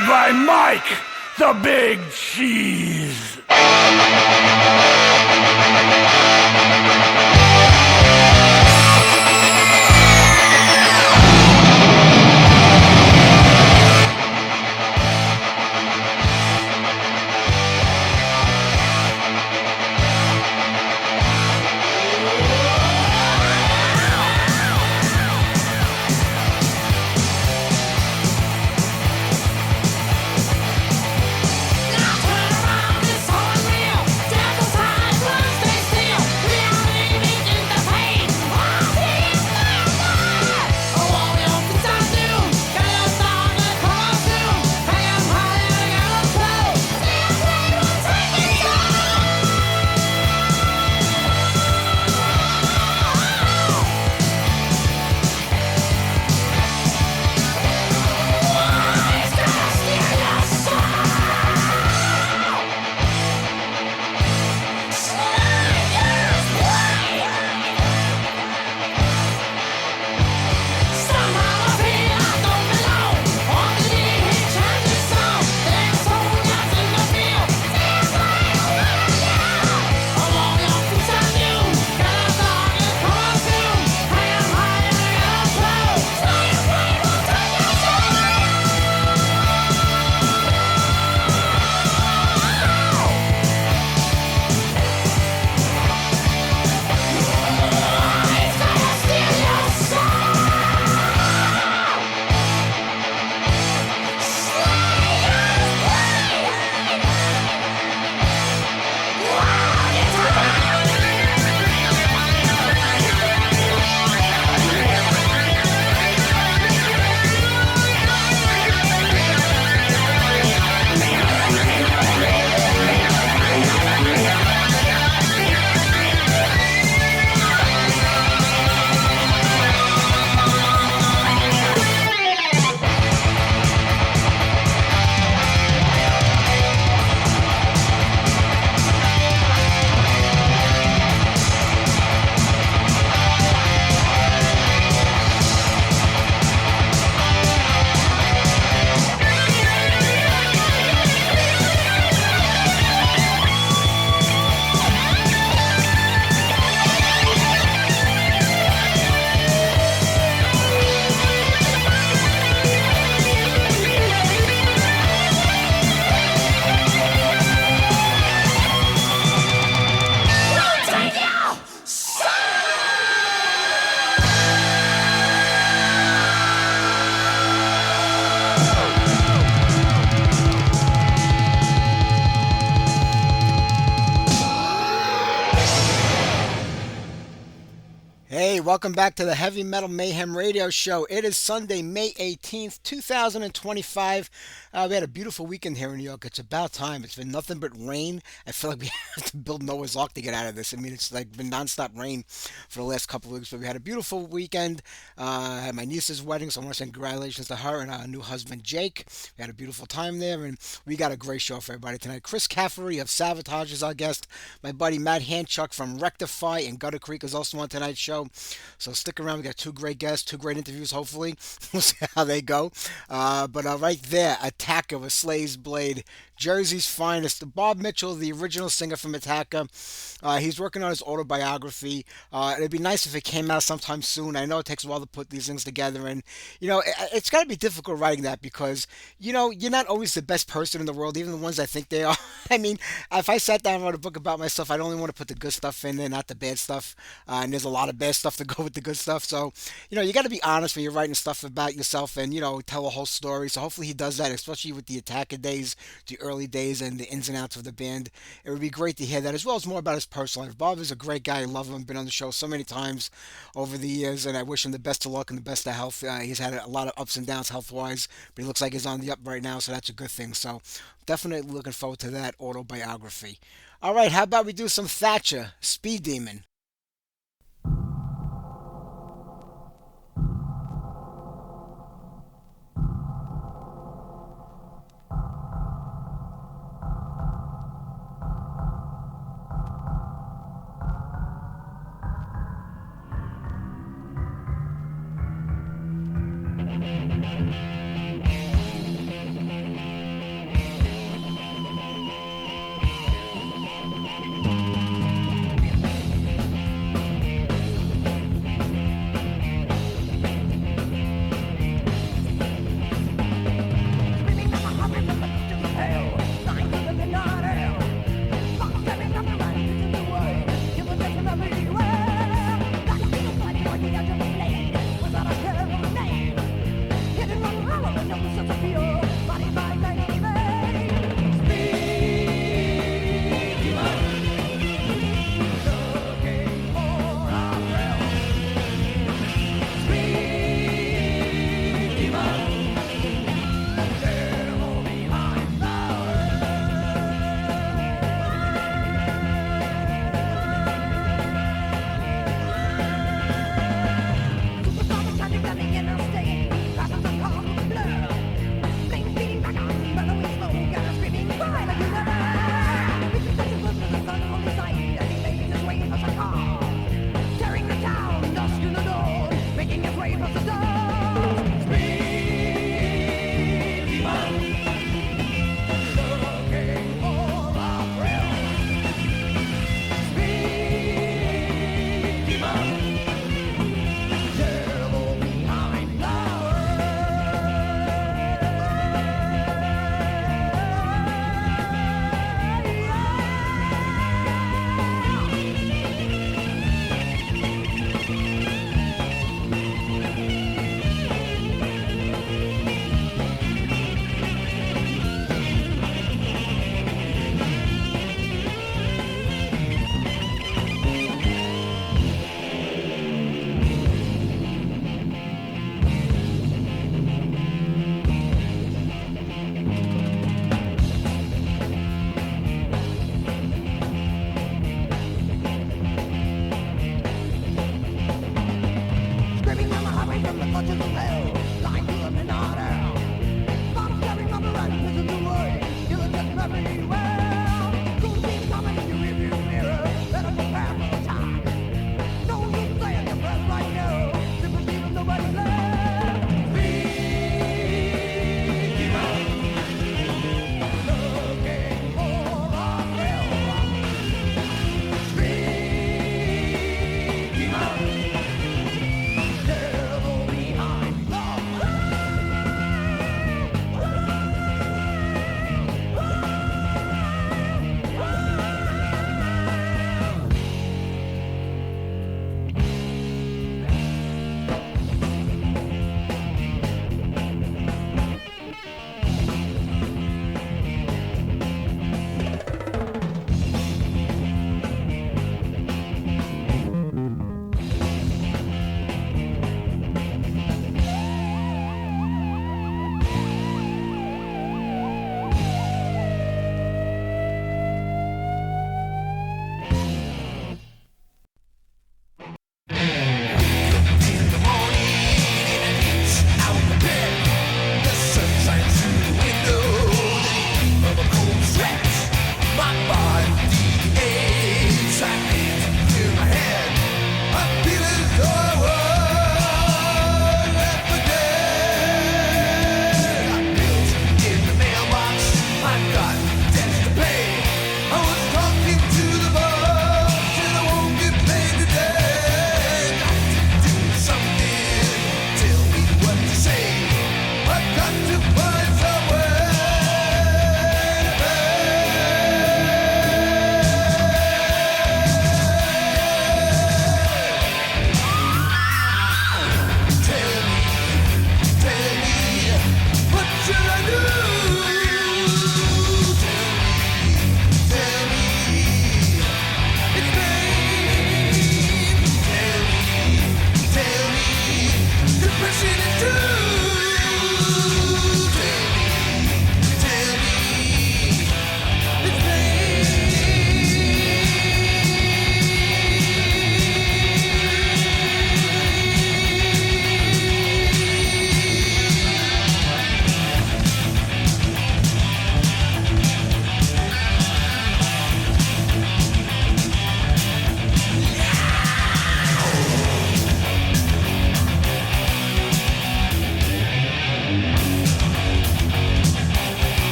Presented by Mike, the Big Cheese. Welcome back to the Heavy Metal Mayhem Radio Show. It is Sunday, May 18th, 2025. We had a beautiful weekend here in New York. It's about time. It's been nothing but rain. I feel like we have to build Noah's Ark to get out of this. I mean, it's like been nonstop rain for the last couple of weeks, but we had a beautiful weekend. I had my niece's wedding, so I want to say congratulations to her and our new husband, Jake. We had a beautiful time there, and we got a great show for everybody tonight. Chris Caffery of Savatage is our guest. My buddy Matt Hanchuck from Wreck-Defy and Gutter Creek is also on tonight's show. So stick around. We got two great guests, two great interviews, hopefully. We'll see how they go. But right there, Attacker with Slay's Blade, Jersey's finest. Bob Mitchell, the original singer from Attacker. He's working on his autobiography. It'd be nice if it came out sometime soon. I know it takes a while to put these things together. And, it's got to be difficult writing that because, you're not always the best person in the world, even the ones I think they are. I mean, if I sat down and wrote a book about myself, I'd only want to put the good stuff in there, not the bad stuff. And there's a lot of bad stuff to go with the good stuff. So, you got to be honest when you're writing stuff about yourself and, tell a whole story. So hopefully he does that, especially with the Attacker days, the early days, and the ins and outs of the band. It would be great to hear that, as well as more about his personal life. Bob is a great guy. I love him. Been on the show so many times over the years, and I wish him the best of luck and the best of health. He's had a lot of ups and downs health-wise, but he looks like he's on the up right now, so that's a good thing. So definitely looking forward to that autobiography. All right, how about we do some Thatcher, Speed Demon.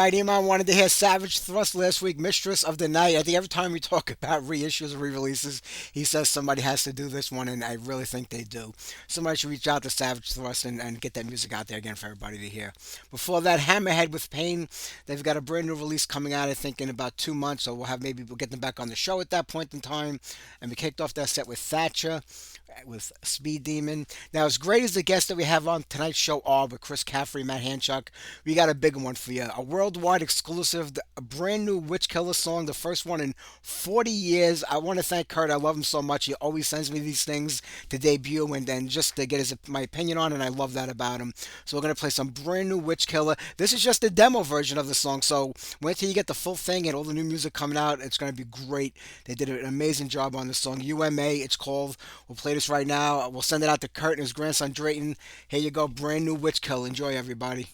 right, Iman wanted to hear Savage Thrust last week, Mistress of the Night. I think every time we talk about reissues or re-releases, he says somebody has to do this one, and I really think they do. Somebody should reach out to Savage Thrust and get that music out there again for everybody to hear. Before that, Hammerhead with Pain. They've got a brand new release coming out, I think, in about 2 months, so we'll get them back on the show at that point in time. And we kicked off that set with Thatcher, with Speed Demon. Now, as great as the guests that we have on tonight's show are with Chris Caffery, Matt Hanchuck, we got a big one for you. A worldwide exclusive, a brand new Witch Killer song, the first one in 40 years. I want to thank Kurt. I love him so much. He always sends me these things to debut and then just to get my opinion on, and I love that about him. So we're going to play some brand new Witch Killer. This is just a demo version of the song, so wait till you get the full thing and all the new music coming out. It's going to be great. They did an amazing job on this song. UMA, it's called. We'll play this right now. We'll send it out to Kurt and his grandson Drayton. Here you go, brand new Witch Killer. Enjoy, everybody.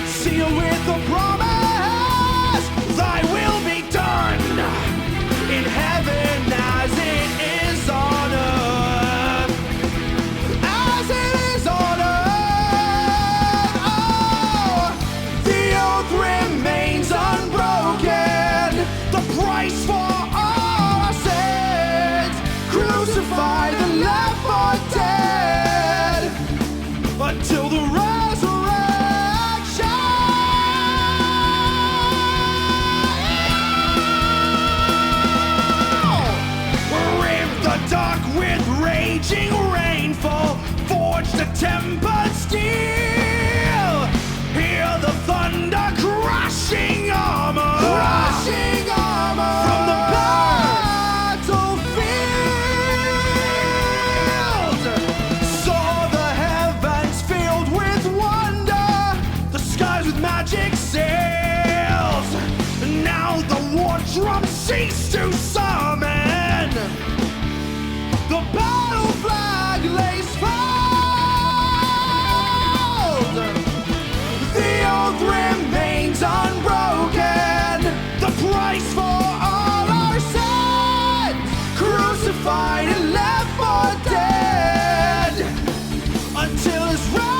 Sealed with the promise, thy will be raging rainfall forged a tempered steel. Hear the thunder crashing armor, from the battlefield. Saw the heavens filled with wonder, the skies with magic sails. Now the war drum cease to summon. The battle flag lays fold. The oath remains unbroken. The price for all our sins, crucified and left for dead, until his resurrection.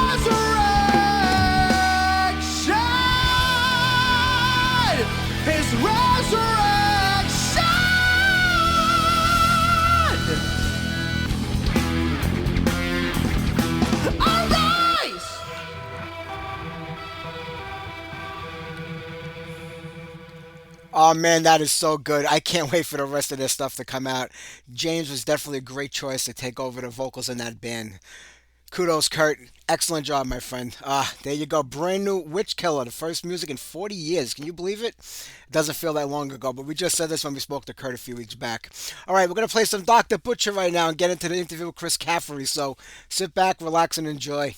His resurrection. Arise! Oh man, that is so good. I can't wait for the rest of this stuff to come out. James was definitely a great choice to take over the vocals in that band. Kudos, Kurt. Excellent job, my friend. There you go. Brand new Witch Killer, the first music in 40 years. Can you believe it? It doesn't feel that long ago, but we just said this when we spoke to Kurt a few weeks back. All right, we're going to play some Dr. Butcher right now and get into the interview with Chris Caffery. So sit back, relax, and enjoy.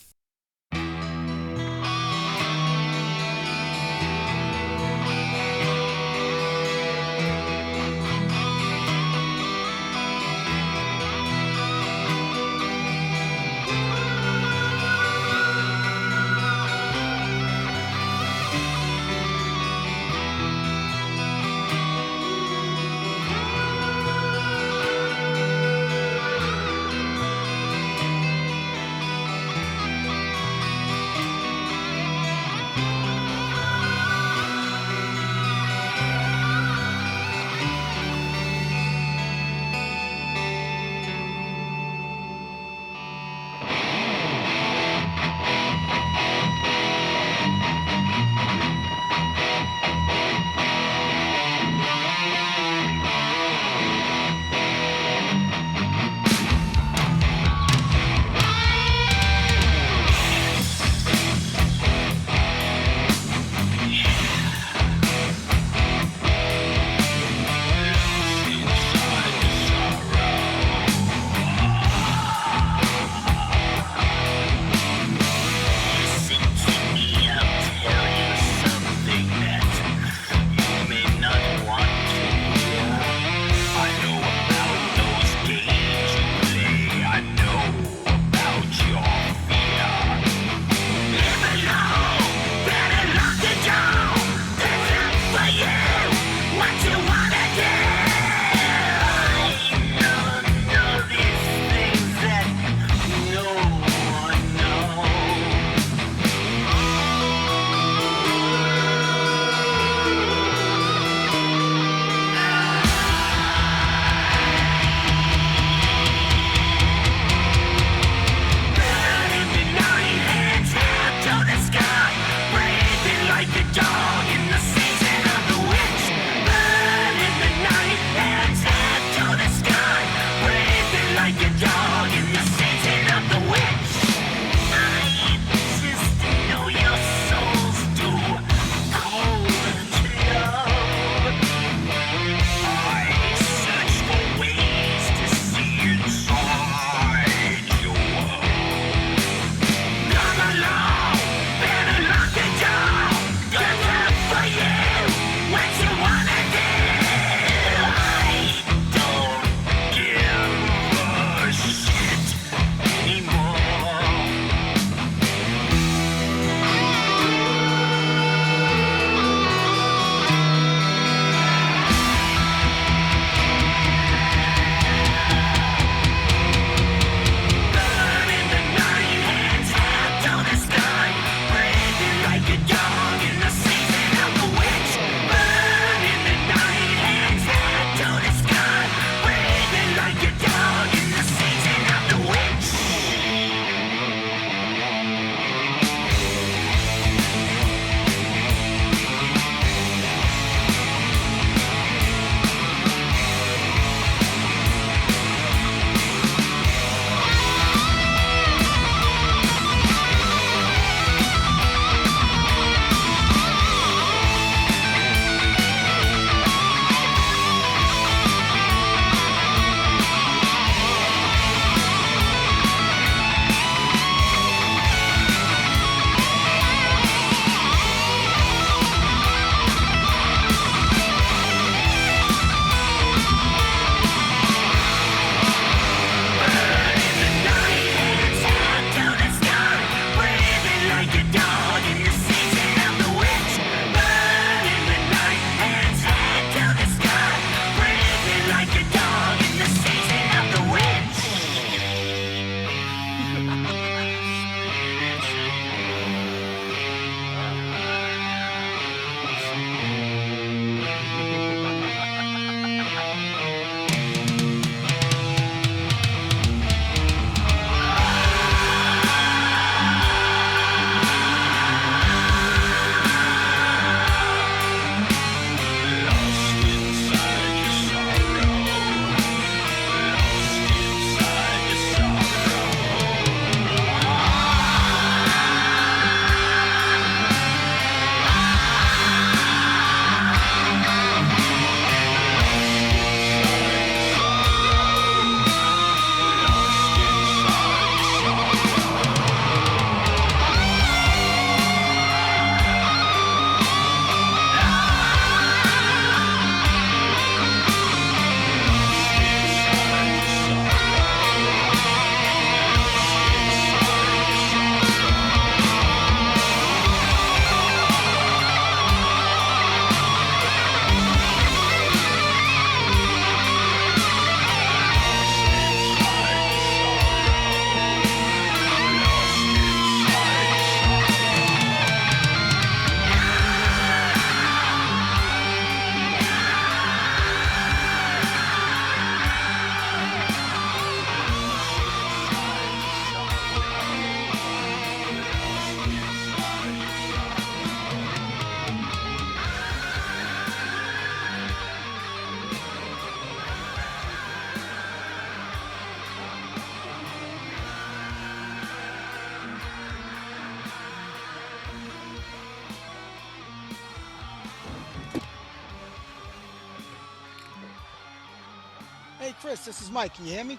Chris, this is Mike. Can you hear me?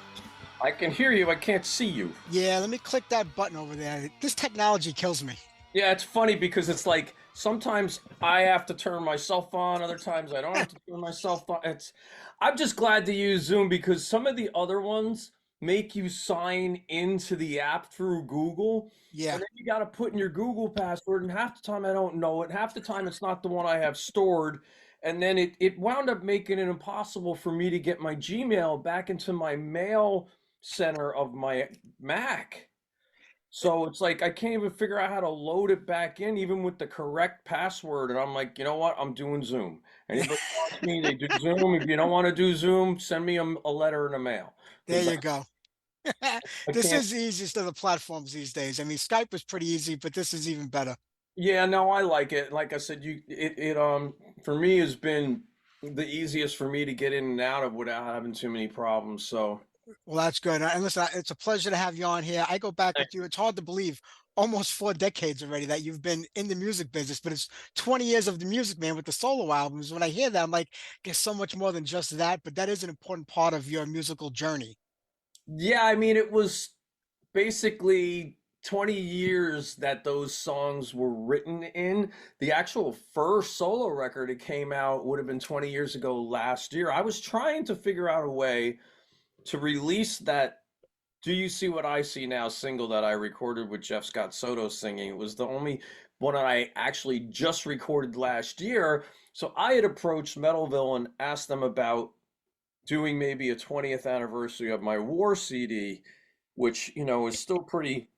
I can hear you. I can't see you. Yeah, let me click that button over there. This technology kills me. Yeah, it's funny because it's like sometimes I have to turn myself on, other times I don't have to turn myself on. I'm just glad to use Zoom because some of the other ones make you sign into the app through Google, and Yeah. then you got to put in your Google password, and half the time I don't know it. Half the time it's not the one I have stored, and then it wound up making it impossible for me to get my Gmail back into my mail center of my Mac. So it's like I can't even figure out how to load it back in, even with the correct password. And I'm like, you know what? I'm doing Zoom. Anybody wants me, they do Zoom. If you don't want to do Zoom, send me a letter in the mail There because you go. I This can't. is the easiest of the platforms these days. I mean, Skype was pretty easy, but this is even better. Yeah, no, I like it. Like I said, it for me has been the easiest for me to get in and out of without having too many problems. So Well, that's good. And listen, it's a pleasure to have you on here. I go back with you. It's hard to believe almost 4 decades already that you've been in the music business, but it's 20 years of the music, man, with the solo albums. When I hear that, I'm like, there's so much more than just that, but that is an important part of your musical journey. yeah, I mean, it was basically 20 years that those songs were written in. The actual first solo record that came out would have been 20 years ago last year. I was trying to figure out a way to release that Do You See What I See Now single that I recorded with Jeff Scott Soto singing. It was the only one that I actually just recorded last year. So I had approached Metalville and asked them about doing maybe a 20th anniversary of my War CD, which, is still pretty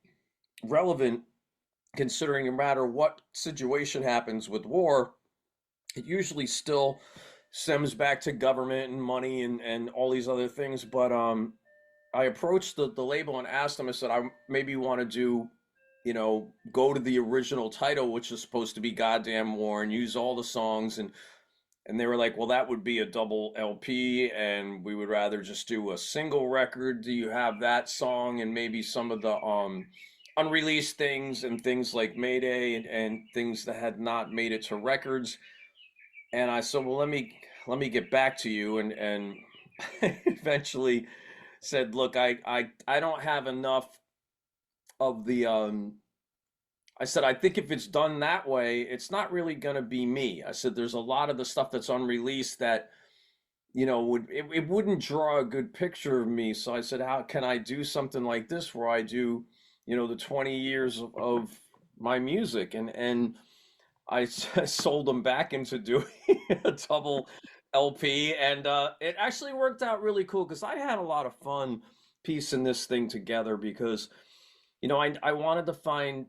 relevant considering no matter what situation happens with war, it usually still stems back to government and money and all these other things. But I approached the label and asked them, I said, I maybe want to do, go to the original title, which is supposed to be Goddamn War, and use all the songs. And they were like, well, that would be a double LP, and we would rather just do a single record. Do you have that song and maybe some of the unreleased things and things like Mayday and things that had not made it to records? And I said, well, let me get back to you, and eventually said, look, I don't have enough of the I said, I think if it's done that way, it's not really going to be me. I said, there's a lot of the stuff that's unreleased that, it wouldn't draw a good picture of me. So I said, how can I do something like this where I do, the 20 years of my music? And I sold them back into doing a double LP. And it actually worked out really cool because I had a lot of fun piecing this thing together because, I wanted to find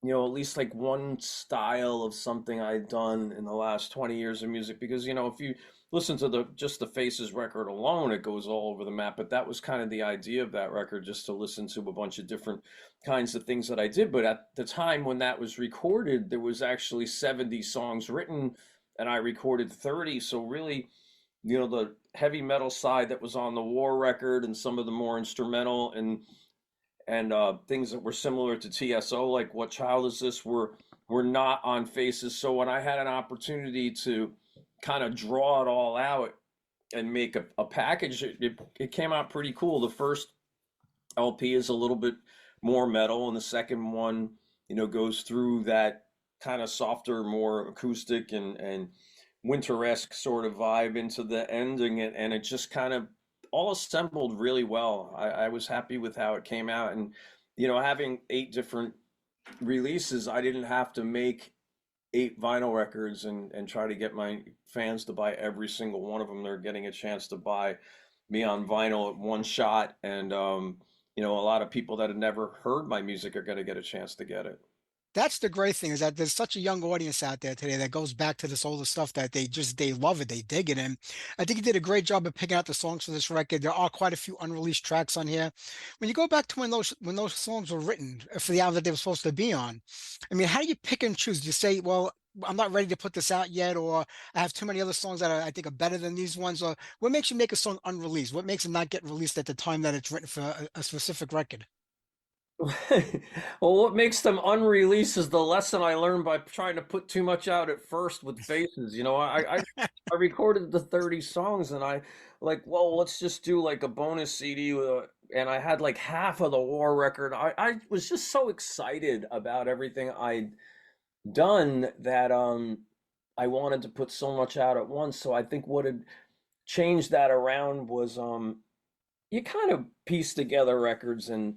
at least like one style of something I'd done in the last 20 years of music because, if you listen to the Faces record alone, it goes all over the map. But that was kind of the idea of that record, just to listen to a bunch of different kinds of things that I did. But at the time when that was recorded, there was actually 70 songs written and I recorded 30. So really, the heavy metal side that was on the War record and some of the more instrumental and things that were similar to TSO, like What Child Is This, were not on Faces. So when I had an opportunity to kind of draw it all out and make a package, it came out pretty cool. The first LP is a little bit more metal, and the second one, goes through that kind of softer, more acoustic and winter-esque sort of vibe into the ending, and it just kind of all assembled really well. I was happy with how it came out, and having 8 different releases, I didn't have to make 8 vinyl records and try to get my fans to buy every single one of them. They're getting a chance to buy me on vinyl at one shot, and a lot of people that had never heard my music are going to get a chance to get it. That's the great thing is that there's such a young audience out there today that goes back to this older stuff that they love it, they dig it. And I think you did a great job of picking out the songs for this record. There are quite a few unreleased tracks on here. When you go back to when those songs were written for the album that they were supposed to be on, I mean, how do you pick and choose? Do you say, well, I'm not ready to put this out yet, or I have too many other songs that I think are better than these ones, or what makes you make a song unreleased? What makes it not get released at the time that it's written for a specific record? Well, what makes them unreleased is the lesson I learned by trying to put too much out at first with faces. I recorded the 30 songs and I like, well, let's just do like a bonus CD and I had like half of the war record. I was just so excited about everything I'd done that I wanted to put so much out at once. So I think what had changed that around was you kind of piece together records and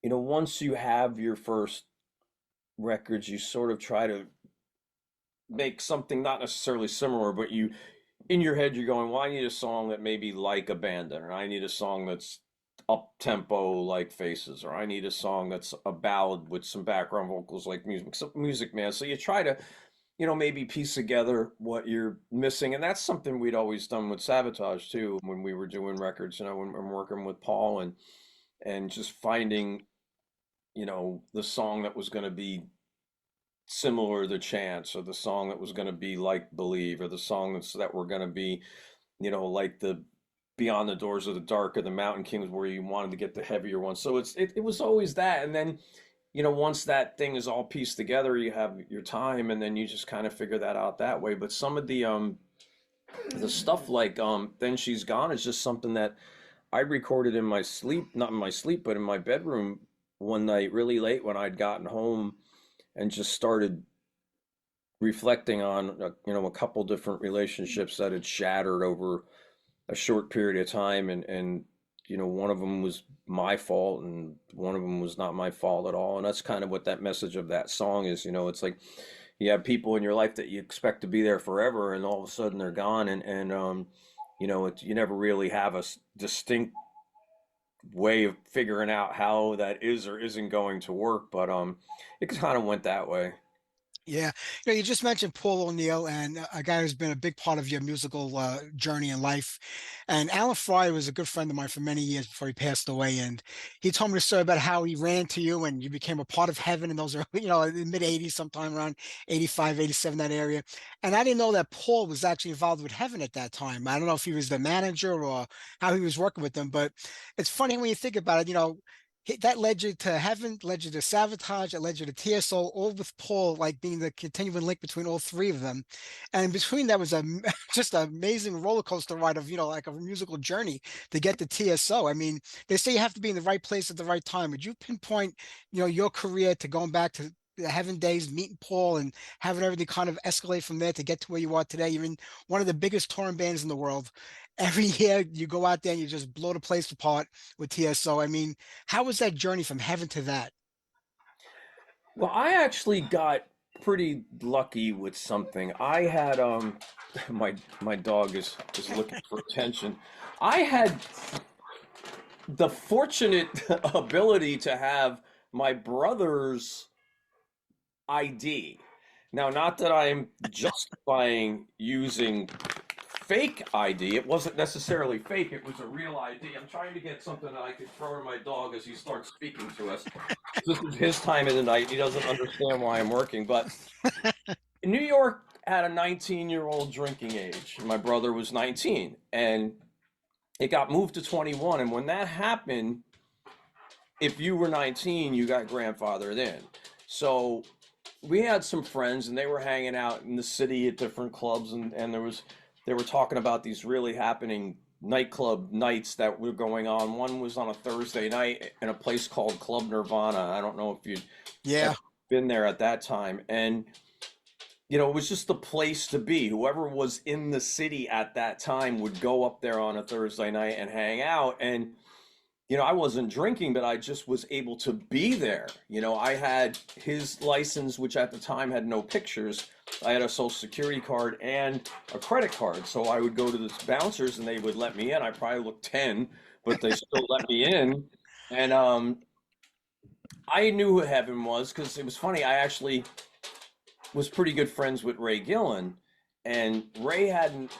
once you have your first records, you sort of try to make something not necessarily similar, but you in your head you're going, well, I need a song that maybe like Abandon, or I need a song that's up tempo like Faces, or I need a song that's a ballad with some background vocals like Music Man. So you try to, maybe piece together what you're missing. And that's something we'd always done with Savatage too, when we were doing records, when I'm working with Paul and just finding the song that was going to be similar to Chance, or the song that was going to be like Believe, or the song that were going to be, like the Beyond the Doors of the Dark or the Mountain Kings, where you wanted to get the heavier one. So it was always that. And then, once that thing is all pieced together, you have your time, and then you just kind of figure that out that way. But some of the stuff like Then She's Gone is just something that I recorded in my sleep, not in my sleep, but in my bedroom one night really late when I'd gotten home and just started reflecting on a couple different relationships that had shattered over a short period of time, and one of them was my fault and one of them was not my fault at all. And that's kind of what that message of that song is. It's like you have people in your life that you expect to be there forever, and all of a sudden they're gone, and you never really have a distinct way of figuring out how that is or isn't going to work, but it kind of went that way. Yeah, you just mentioned Paul O'Neill, and a guy who's been a big part of your musical journey in life. And Alan Fry was a good friend of mine for many years before he passed away. And he told me a story about how he ran to you and you became a part of Heaven in those early, in the mid 80s, sometime around 85, 87, that area. And I didn't know that Paul was actually involved with Heaven at that time. I don't know if he was the manager or how he was working with them, but it's funny when you think about it, that led you to Heaven, led you to Savatage, it led you to TSO, all with Paul like being the continuing link between all three of them. And between that was a just an amazing roller coaster ride of, like a musical journey to get to TSO. I mean, they say you have to be in the right place at the right time. Would you pinpoint, your career to going back to the Heaven days, meeting Paul and having everything kind of escalate from there to get to where you are today? You're in one of the biggest touring bands in the world. Every year you go out there and you just blow the place apart with TSO. I mean, how was that journey from Heaven to that? Well, I actually got pretty lucky with something. I had my dog is looking for attention. I had the fortunate ability to have my brother's ID. Now, not that I'm justifying using fake ID. It wasn't necessarily fake, it was a real ID. I'm trying to get something that I could throw to my dog as he starts speaking to us. This is his time of the night. He doesn't understand why I'm working. But New York had a 19-year-old drinking age. My brother was 19, and it got moved to 21. And when that happened, if you were 19, you got grandfathered in. So we had some friends, and they were hanging out in the city at different clubs, and they were talking about these really happening nightclub nights that were going on. One was on a Thursday night in a place called Club Nirvana. I don't know if you'd Yeah. ever been there at that time. And it was just the place to be. Whoever was in the city at that time would go up there on a Thursday night and hang out. And I wasn't drinking, but I just was able to be there. I had his license, which at the time had no pictures. I had a social security card and a credit card. So I would go to the bouncers and they would let me in. I probably looked 10, but they still let me in. And I knew who Heaven was because it was funny. I actually was pretty good friends with Ray Gillen, and Ray hadn't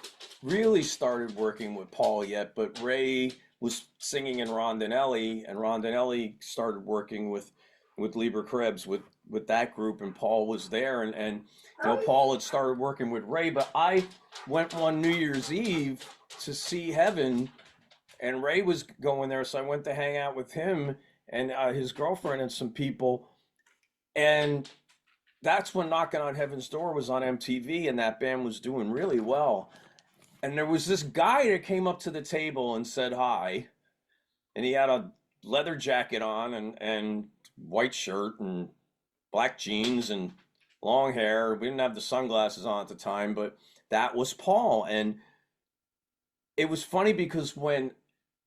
really started working with Paul yet, but Ray was singing in Rondinelli, and Rondinelli started working with Lieber Krebs with that group, and Paul was there, and Paul had started working with Ray, but I went one New Year's Eve to see Heaven, and Ray was going there, so I went to hang out with him, and his girlfriend and some people, and that's when Knocking on Heaven's Door was on MTV, and that band was doing really well. And there was this guy that came up to the table and said hi, and he had a leather jacket on and white shirt and black jeans and long hair. We didn't have the sunglasses on at the time, but that was Paul. And it was funny because when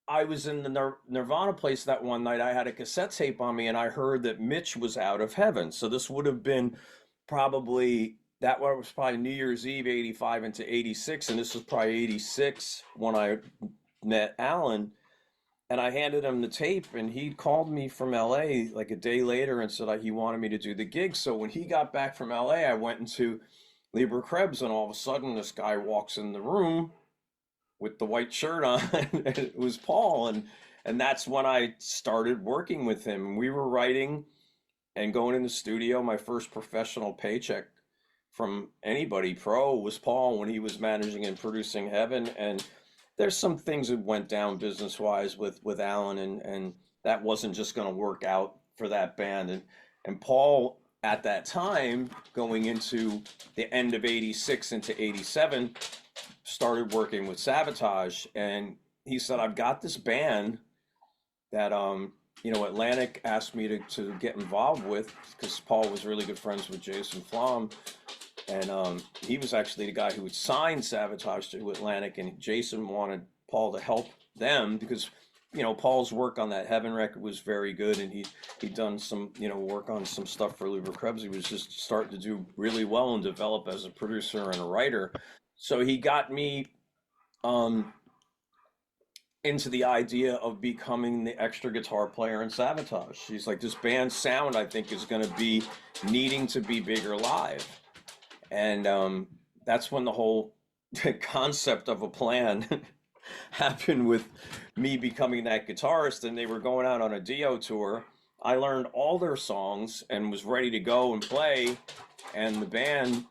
I was in the Nirvana place that one night, I had a cassette tape on me and I heard that Mitch was out of heaven. So this would have been probably that was probably New Year's Eve 85 into 86, and this was probably 86 when I met Alan. And I handed him the tape, and he called me from LA like a day later and said he wanted me to do the gig. So when he got back from LA, I went into Lieber Krebs, and all of a sudden, this guy walks in the room with the white shirt on, and it was Paul. And that's when I started working with him. We were writing and going in the studio. My first professional paycheck from anybody pro was Paul when he was managing and producing Heaven. And there's some things that went down business wise with Alan, and that wasn't just going to work out for that band. And Paul at that time, going into the end of 86 into 87, started working with Savatage, and he said, I've got this band that Atlantic asked me to get involved with, because Paul was really good friends with Jason Flom, and he was actually the guy who would sign Savatage to Atlantic, and Jason wanted Paul to help them because Paul's work on that Heaven record was very good, and he'd done some work on some stuff for Lieber Krebs. He was just starting to do really well and develop as a producer and a writer. So he got me um, into the idea of becoming the extra guitar player in Savatage. She's like, this band's sound, I think, is going to be needing to be bigger live. And that's when the whole concept of a plan happened with me becoming that guitarist. And they were going out on a Dio tour. I learned all their songs and was ready to go and play. And the band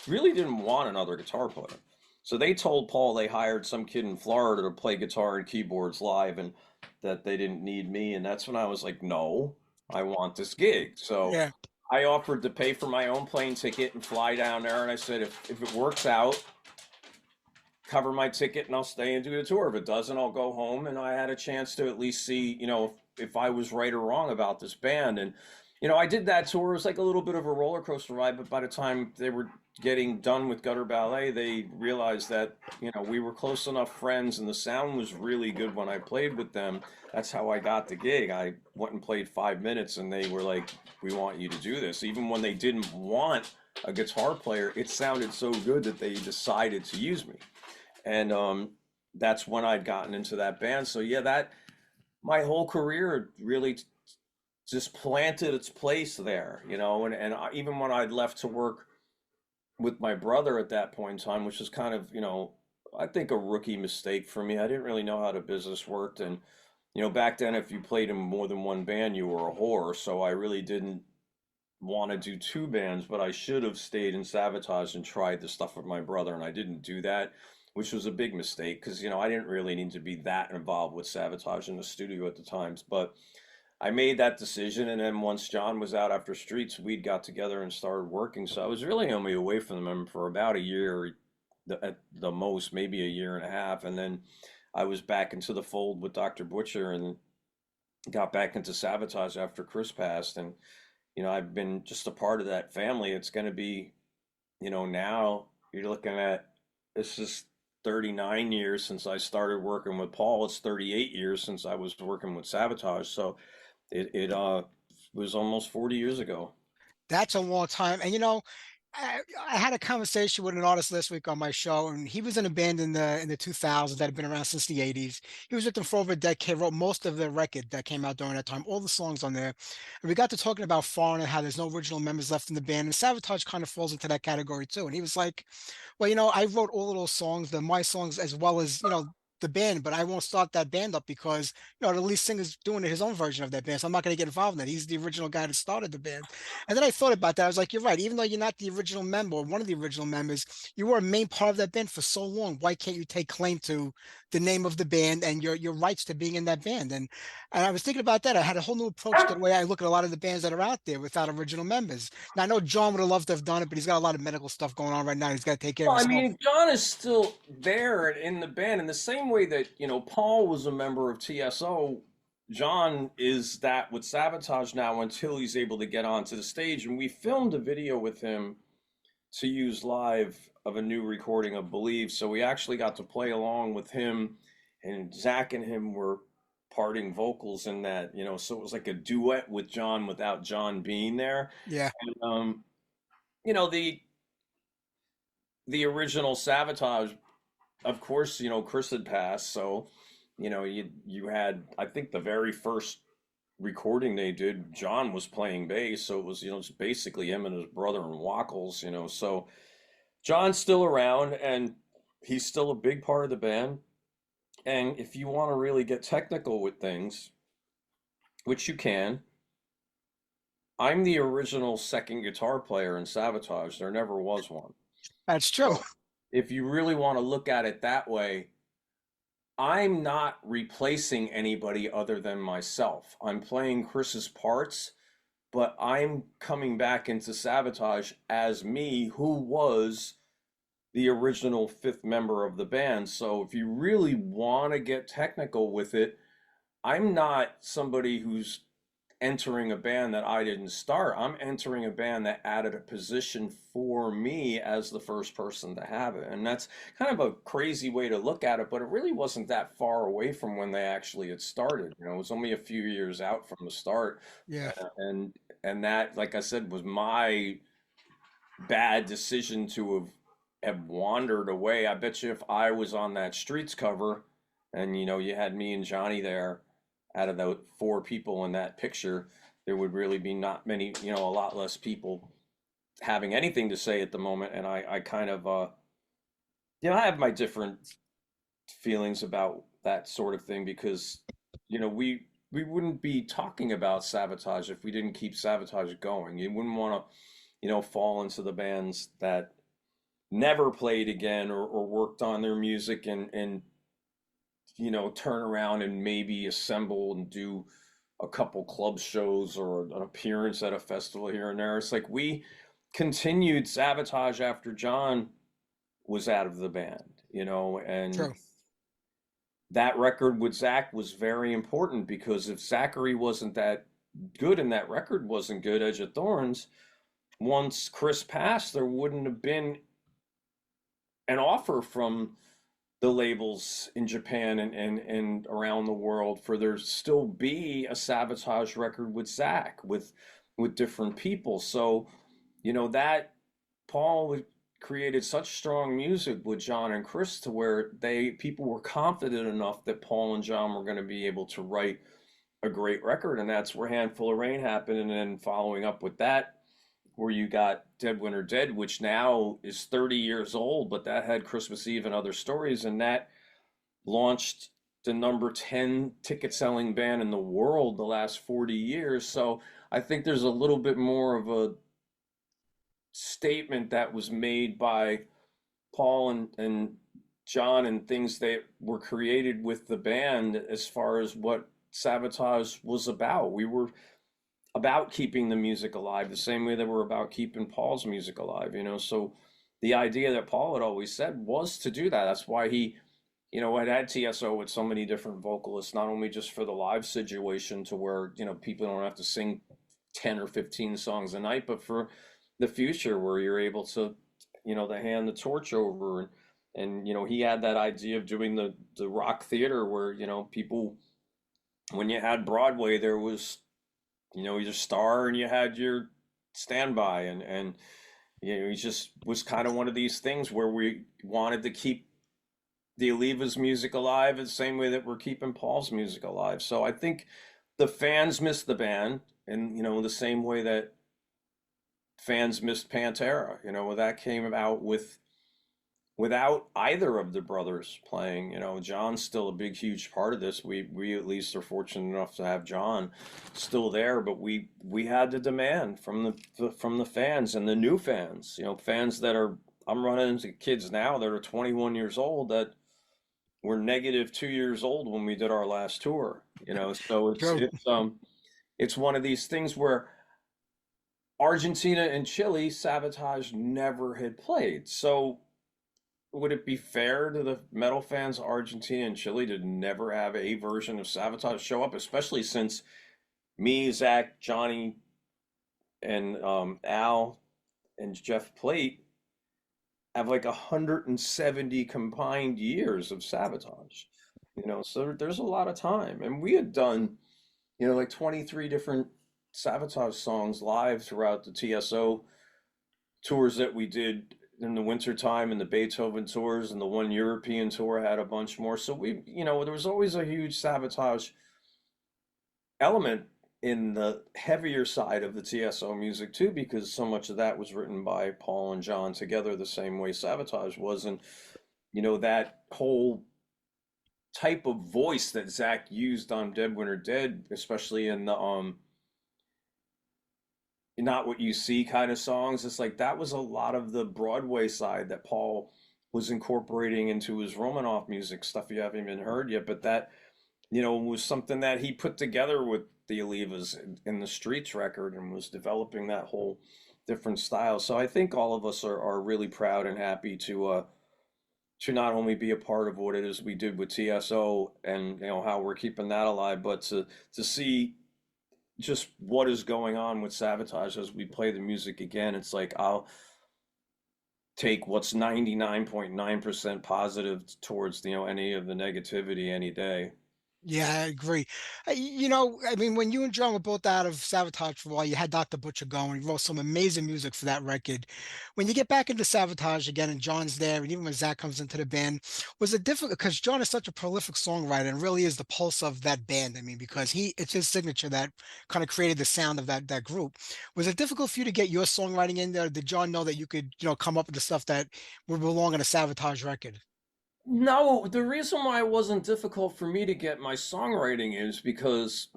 really didn't want another guitar player. So they told Paul they hired some kid in Florida to play guitar and keyboards live, and that they didn't need me. And that's when I was like, no, I want this gig. So Yeah. I offered to pay for my own plane ticket and fly down there. And I said, if it works out, cover my ticket and I'll stay and do the tour. If it doesn't, I'll go home. And I had a chance to at least see, if I was right or wrong about this band. And, I did that tour. It was like a little bit of a roller coaster ride. But by the time they were getting done with Gutter Ballet, they realized that, we were close enough friends and the sound was really good when I played with them. That's how I got the gig. I went and played 5 minutes and they were like, we want you to do this. Even when they didn't want a guitar player, it sounded so good that they decided to use me. And that's when I'd gotten into that band. So yeah, that my whole career really just planted its place there, and even when I'd left to work with my brother at that point in time, which was kind of, I think a rookie mistake for me. I didn't really know how the business worked. And, back then, if you played in more than one band, you were a whore. So I really didn't want to do two bands, but I should have stayed in Savatage and tried the stuff with my brother. And I didn't do that, which was a big mistake because, I didn't really need to be that involved with Savatage in the studio at the times. But I made that decision, and then once John was out after Streets, we got together and started working. So I was really only away from them for about a year, at the most, maybe a year and a half, and then I was back into the fold with Dr. Butcher and got back into Savatage after Chris passed, and I've been just a part of that family. It's going to be, now you're looking at this is 39 years since I started working with Paul. It's 38 years since I was working with Savatage. So it was almost 40 years ago. That's a long time. And I had a conversation with an artist last week on my show, and he was in a band in the 2000s that had been around since the 80s. He was with them for over a decade, wrote most of the record that came out during that time, all the songs on there. And we got to talking about Foreign and how there's no original members left in the band. And Savatage kind of falls into that category too. And he was like, well, I wrote all of those songs, my songs, as well as, the band, but I won't start that band up because the lead singer's doing his own version of that band, so I'm not going to get involved in that. He's the original guy that started the band. And then I thought about that. I was like, you're right. Even though you're not the original member or one of the original members, you were a main part of that band for so long. Why can't you take claim to the name of the band and your rights to being in that band? And I was thinking about that. I had a whole new approach to the way I look at a lot of the bands that are out there without original members. Now I know John would have loved to have done it, but he's got a lot of medical stuff going on right now. He's got to take care of Well, I his health. mean, John is still there in the band in the same way that, Paul was a member of TSO. John is that with Savatage now until he's able to get onto the stage. And we filmed a video with him to use live of a new recording of Believe. So we actually got to play along with him, and Zach and him were parting vocals in that, so it was like a duet with John without John being there. Yeah, And, you know, the original Savatage, of course, Chris had passed, so you had, I think the very first recording they did, John was playing bass, so it was just basically him and his brother and Wackles, so John's still around and he's still a big part of the band. And if you want to really get technical with things, which you can, I'm the original second guitar player in Savatage. There never was one. that's true. So if you really want to look at it that way, I'm not replacing anybody other than myself. I'm playing Chris's parts, but I'm coming back into Savatage as me, who was the original fifth member of the band. So if you really want to get technical with it, I'm not somebody who's entering a band that I didn't start. I'm entering a band that added a position for me as the first person to have it. And that's kind of a crazy way to look at it, but it really wasn't that far away from when they actually had started. It was only a few years out from the start. Yeah. And that, like I said, was my bad decision to have wandered away. I bet you if I was on that Streets cover and you had me and Johnny there, out of the four people in that picture, there would really be not many, a lot less people having anything to say at the moment. And I kind of, I have my different feelings about that sort of thing because, we wouldn't be talking about Savatage if we didn't keep Savatage going. You wouldn't want to, fall into the bands that never played again or worked on their music and turn around and maybe assemble and do a couple club shows or an appearance at a festival here and there. It's like we continued Savatage after John was out of the band, and True. that record with Zach was very important because if Zachary wasn't that good and that record wasn't good, Edge of Thorns, once Chris passed, there wouldn't have been an offer from the labels in Japan and around the world for there still be a Savatage record with Zach with different people. So, that Paul created such strong music with John and Chris to where people were confident enough that Paul and John were going to be able to write a great record, and that's where Handful of Rain happened. And then following up with that, where you got Dead Winter Dead, which now is 30 years old, but that had Christmas Eve and Other Stories, and that launched the number 10 ticket selling band in the world the last 40 years. So I think there's a little bit more of a statement that was made by Paul and John and things that were created with the band as far as what Savatage was about. We were about keeping the music alive the same way that we're about keeping Paul's music alive, so the idea that Paul had always said was to do that. That's why he had TSO with so many different vocalists, not only just for the live situation to where people don't have to sing 10 or 15 songs a night, but for the future where you're able to to hand the torch over. And he had that idea of doing the rock theater where people, when you had Broadway, there was your star and you had your standby, and he just was kind of one of these things where we wanted to keep the Aliva's music alive the same way that we're keeping Paul's music alive. So I think the fans missed the band, and the same way that fans missed Pantera. That came out with without either of the brothers playing. John's still a big, huge part of this. We at least are fortunate enough to have John still there, but we had the demand from the fans and the new fans. Fans that are I'm running into kids now that are 21 years old that were negative 2 years old when we did our last tour. So True. it's one of these things where Argentina and Chile, Savatage never had played. So would it be fair to the metal fans of Argentina and Chile to never have a version of Savatage show up, especially since me, Zach, Johnny, and Al and Jeff Plate have like 170 combined years of Savatage. So there's a lot of time. And we had done, like 23 different Savatage songs live throughout the TSO tours that we did in the winter time, and the Beethoven tours, and the one European tour had a bunch more. So there was always a huge Savatage element in the heavier side of the TSO music too, because so much of that was written by Paul and John together the same way Savatage was. And that whole type of voice that Zach used on Dead Winter Dead, especially in the Not What You See kind of songs, it's like that was a lot of the Broadway side that Paul was incorporating into his Romanoff music, stuff you haven't even heard yet, but that was something that he put together with the Olivas in the Streets record, and was developing that whole different style. So I think all of us are really proud and happy to not only be a part of what it is we did with TSO, and how we're keeping that alive, but to see just what is going on with Savatage as we play the music again. It's like I'll take what's 99.9% positive towards any of the negativity any day. Yeah, I agree. I mean, when you and John were both out of Savatage for a while, you had Dr. Butcher going. He wrote some amazing music for that record. When you get back into Savatage again and John's there, and even when Zach comes into the band, was it difficult? Because John is such a prolific songwriter and really is the pulse of that band. I mean, because it's his signature that kind of created the sound of that group. Was it difficult for you to get your songwriting in there? Did John know that you could, come up with the stuff that would belong on a Savatage record? No, the reason why it wasn't difficult for me to get my songwriting is because,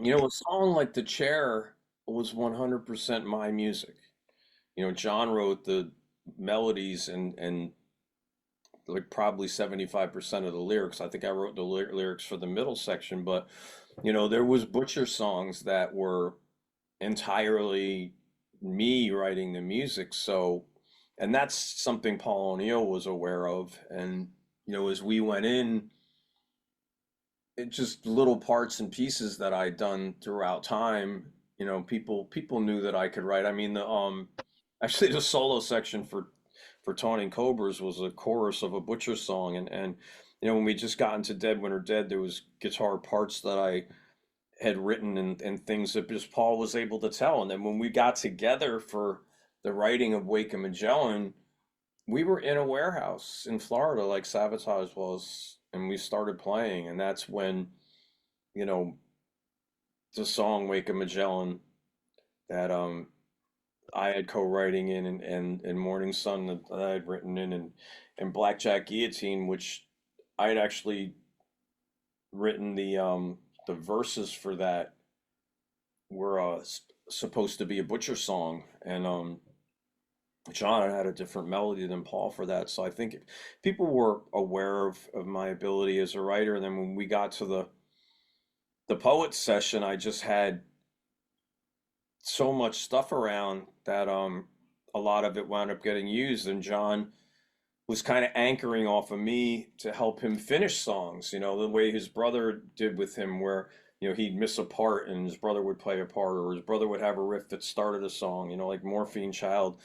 a song like The Chair was 100% my music. John wrote the melodies and like probably 75% of the lyrics. I think I wrote the lyrics for the middle section, but there was Butcher songs that were entirely me writing the music. So, and that's something Paul O'Neill was aware of. And, as we went in, it just little parts and pieces that I'd done throughout time, people knew that I could write. I mean, the actually the solo section for Taunting Cobras was a chorus of a Butcher song, and when we just got into Dead Winter Dead, there was guitar parts that I had written, and things that just Paul was able to tell. And then when we got together for the writing of Wake of Magellan, we were in a warehouse in Florida like Savatage was, and we started playing, and that's when you know the song Wake of Magellan that I had co-writing in, and Morning Sun that I had written in, and Blackjack Guillotine, which I had actually written the verses for that were supposed to be a Butcher song, and John had a different melody than Paul for that. So I think people were aware of my ability as a writer. And then when we got to the poet session, I just had so much stuff around that a lot of it wound up getting used, and John was kind of anchoring off of me to help him finish songs, the way his brother did with him, where he'd miss a part and his brother would play a part, or his brother would have a riff that started a song, like Morphine Child.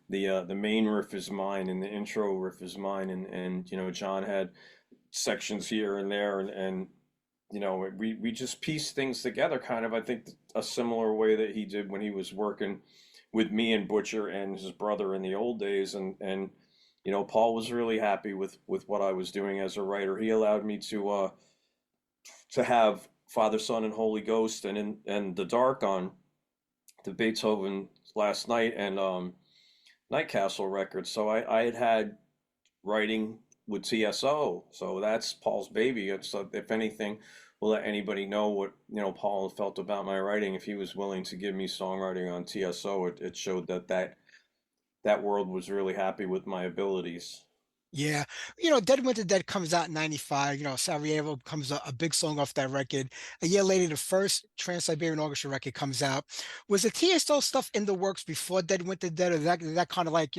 The main riff is mine, and the intro riff is mine, and John had sections here and there, and we just pieced things together, kind of, I think, a similar way that he did when he was working with me and Butcher and his brother in the old days. And Paul was really happy with what I was doing as a writer. He allowed me to have Father, Son, and Holy Ghost and The Dark on the Beethoven Last Night and Night Castle record. So I had writing with TSO. So that's Paul's baby. It's if anything, we'll let anybody know what Paul felt about my writing. If he was willing to give me songwriting on TSO, it showed that world was really happy with my abilities. Yeah. Dead Winter Dead comes out in 95. Sarajevo becomes a big song off that record. A year later, the first Trans-Siberian Orchestra record comes out. Was the TSO stuff in the works before Dead Winter Dead, or did that kind of like,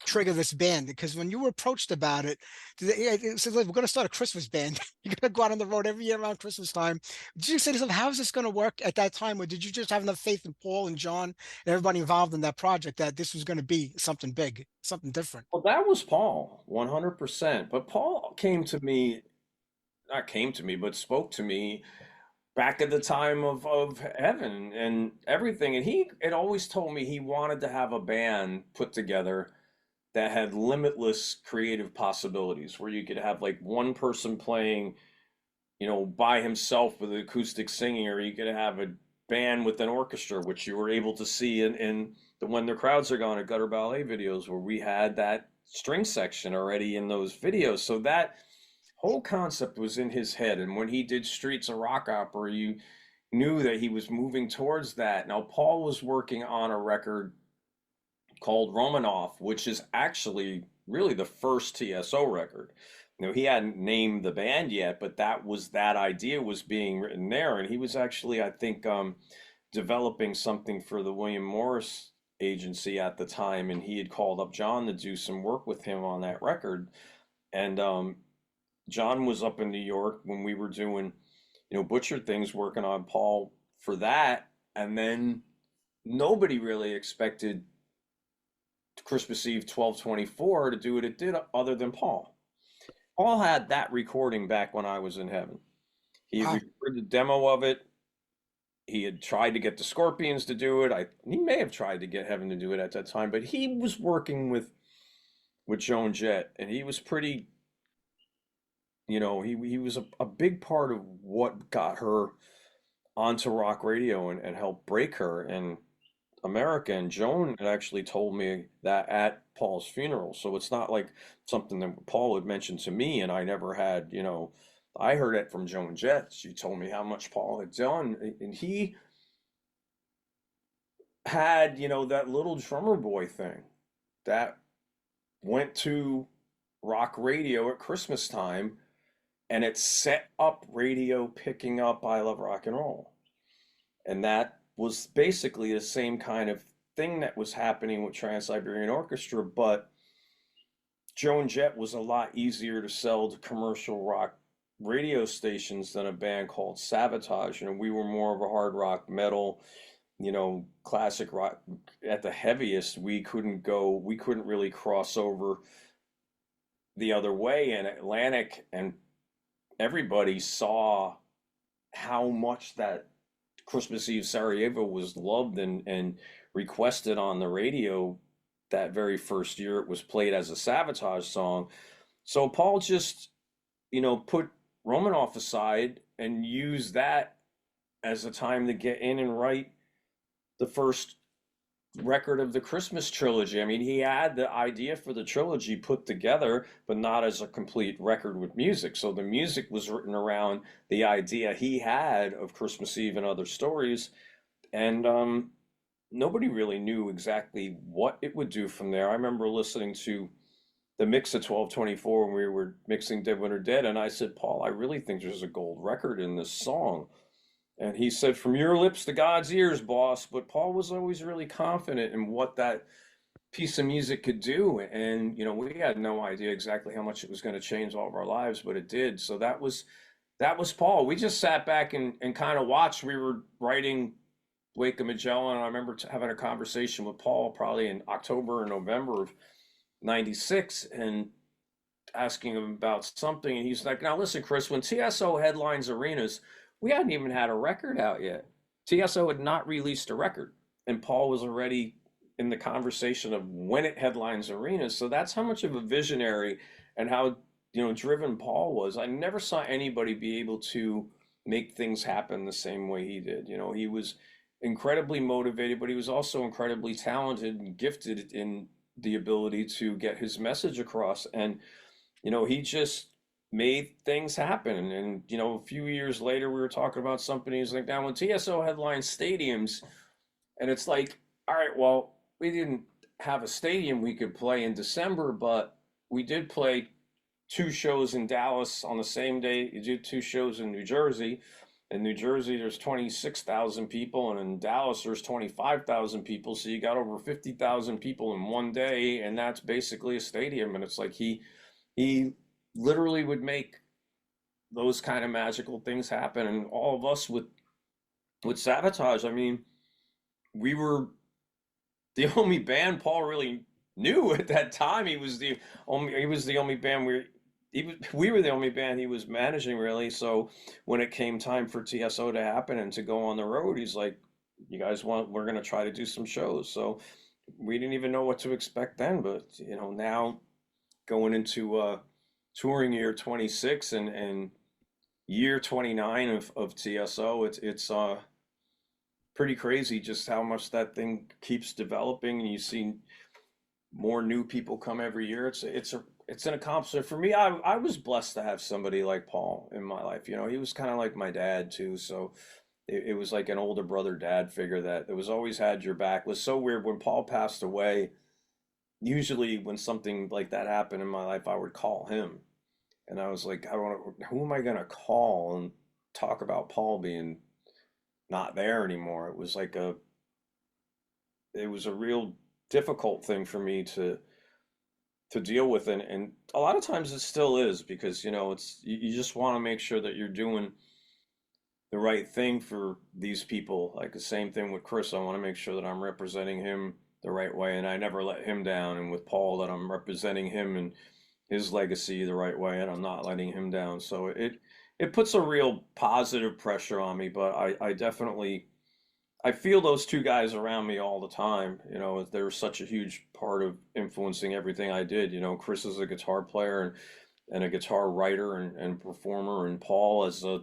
trigger this band? Because when you were approached about it, it said, "Look, we're going to start a Christmas band. You're going to go out on the road every year around Christmas time." Did you say to yourself, how is this going to work at that time? Or did you just have enough faith in Paul and John and everybody involved in that project that this was going to be something big, something different? Well, that was Paul, 100%. But Paul came to me, not came to me, but spoke to me back at the time of heaven and everything. And he had always told me he wanted to have a band put together that had limitless creative possibilities, where you could have like one person playing, by himself with acoustic singing, or you could have a band with an orchestra, which you were able to see in the When the Crowds Are Gone at Gutter Ballet videos, where we had that string section already in those videos. So that whole concept was in his head. And when he did Streets of Rock Opera, you knew that he was moving towards that. Now, Paul was working on a record called Romanov, which is actually really the first TSO record. He hadn't named the band yet, but that idea was being written there, and he was actually, I think, developing something for the William Morris agency at the time, and he had called up John to do some work with him on that record. And John was up in New York when we were doing, Butcher Things, working on Paul for that, and then nobody really expected Christmas Eve 12/24 to do what it did other than Paul. Paul had that recording back when I was in heaven. He had Wow. recorded the demo of it. He had tried to get the Scorpions to do it. He may have tried to get Heaven to do it at that time, but he was working with Joan Jett, and he was pretty, he was a big part of what got her onto rock radio and helped break her in America. And Joan had actually told me that at Paul's funeral. So it's not like something that Paul had mentioned to me and I never had, I heard it from Joan Jett. She told me how much Paul had done. And he had, that little drummer boy thing that went to rock radio at Christmas time, and it set up radio picking up I Love Rock and Roll. And that was basically the same kind of thing that was happening with Trans-Siberian Orchestra, but Joan Jett was a lot easier to sell to commercial rock radio stations than a band called Savatage. We were more of a hard rock metal, classic rock. At the heaviest, we couldn't really cross over the other way. And Atlantic and everybody saw how much that Christmas Eve Sarajevo was loved and requested on the radio that very first year it was played as a Savatage song. So Paul just, put Romanoff aside and used that as a time to get in and write the first record of the Christmas trilogy. I mean, he had the idea for the trilogy put together, but not as a complete record with music. So the music was written around the idea he had of Christmas Eve and Other Stories. And nobody really knew exactly what it would do from there. I remember listening to the mix of 12/24 when we were mixing Dead Winter Dead, and I said, Paul, I really think there's a gold record in this song. And he said, from your lips to God's ears, boss. But Paul was always really confident in what that piece of music could do. And, we had no idea exactly how much it was going to change all of our lives, but it did. So that was Paul. We just sat back and kind of watched. We were writing Wake of Magellan. I remember having a conversation with Paul probably in October or November of 96 and asking him about something. And he's like, now listen, Chris, when TSO headlines arenas, we hadn't even had a record out yet. TSO had not released a record, and Paul was already in the conversation of when it headlines arenas. So that's how much of a visionary and how driven Paul was. I never saw anybody be able to make things happen the same way he did. He was incredibly motivated, but he was also incredibly talented and gifted in the ability to get his message across. And, he just made things happen. And, a few years later, we were talking about something. He's like, now when TSO headlines stadiums, and it's like, all right, well, we didn't have a stadium we could play in December, but we did play two shows in Dallas on the same day. You did two shows in New Jersey. In New Jersey, there's 26,000 people, and in Dallas, there's 25,000 people. So you got over 50,000 people in one day, and that's basically a stadium. And it's like he literally would make those kind of magical things happen. And all of us with Savatage, I mean, we were the only band Paul really knew at that time. He was the only band we were the only band he was managing, really. So when it came time for TSO to happen and to go on the road, he's like, you guys we're gonna try to do some shows. So we didn't even know what to expect then, but now going into touring year 26 and year 29 of TSO, it's pretty crazy just how much that thing keeps developing, and you see more new people come every year. It's an accomplishment for me. I was blessed to have somebody like Paul in my life. He was kind of like my dad too, so it was like an older brother dad figure that was always had your back. It was so weird when Paul passed away. Usually when something like that happened in my life, I would call him, and I was like, who am I gonna call and talk about Paul being not there anymore? It was a real difficult thing for me to deal with, and a lot of times it still is, because it's you just want to make sure that you're doing the right thing for these people. Like the same thing with Chris, I want to make sure that I'm representing him the right way, and I never let him down. And with Paul, that I'm representing him and his legacy the right way, and I'm not letting him down. So it puts a real positive pressure on me, but I definitely I feel those two guys around me all the time. They're such a huge part of influencing everything I did. Chris is a guitar player and a guitar writer and performer, and Paul as a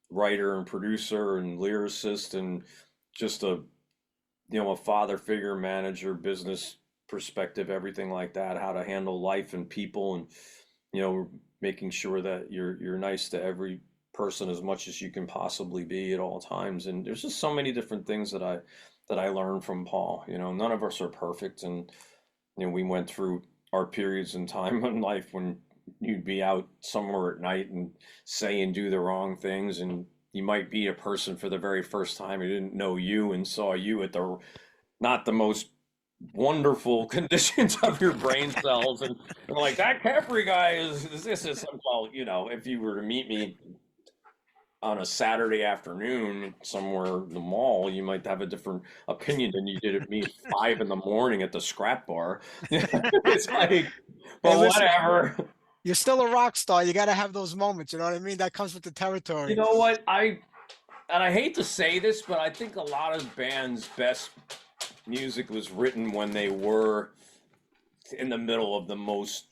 writer and producer and lyricist, and just a father figure, manager, business perspective, everything like that, how to handle life and people, and making sure that you're nice to every person as much as you can possibly be at all times. And there's just so many different things that I learned from Paul. None of us are perfect, and we went through our periods in time in life when you'd be out somewhere at night and say and do the wrong things, and you might be a person for the very first time who didn't know you and saw you at the not the most wonderful conditions of your brain cells, and like, that Caffery guy is this is some, well, if you were to meet me on a Saturday afternoon somewhere in the mall, you might have a different opinion than you did at me at 5 in the morning at the scrap bar. It's like, Hey, but listen, whatever. you're still a rock star. You got to have those moments. You know what I mean? That comes with the You territory. know what? I hate to say this, but I think a lot of bands' best music was written when they were in the middle of the most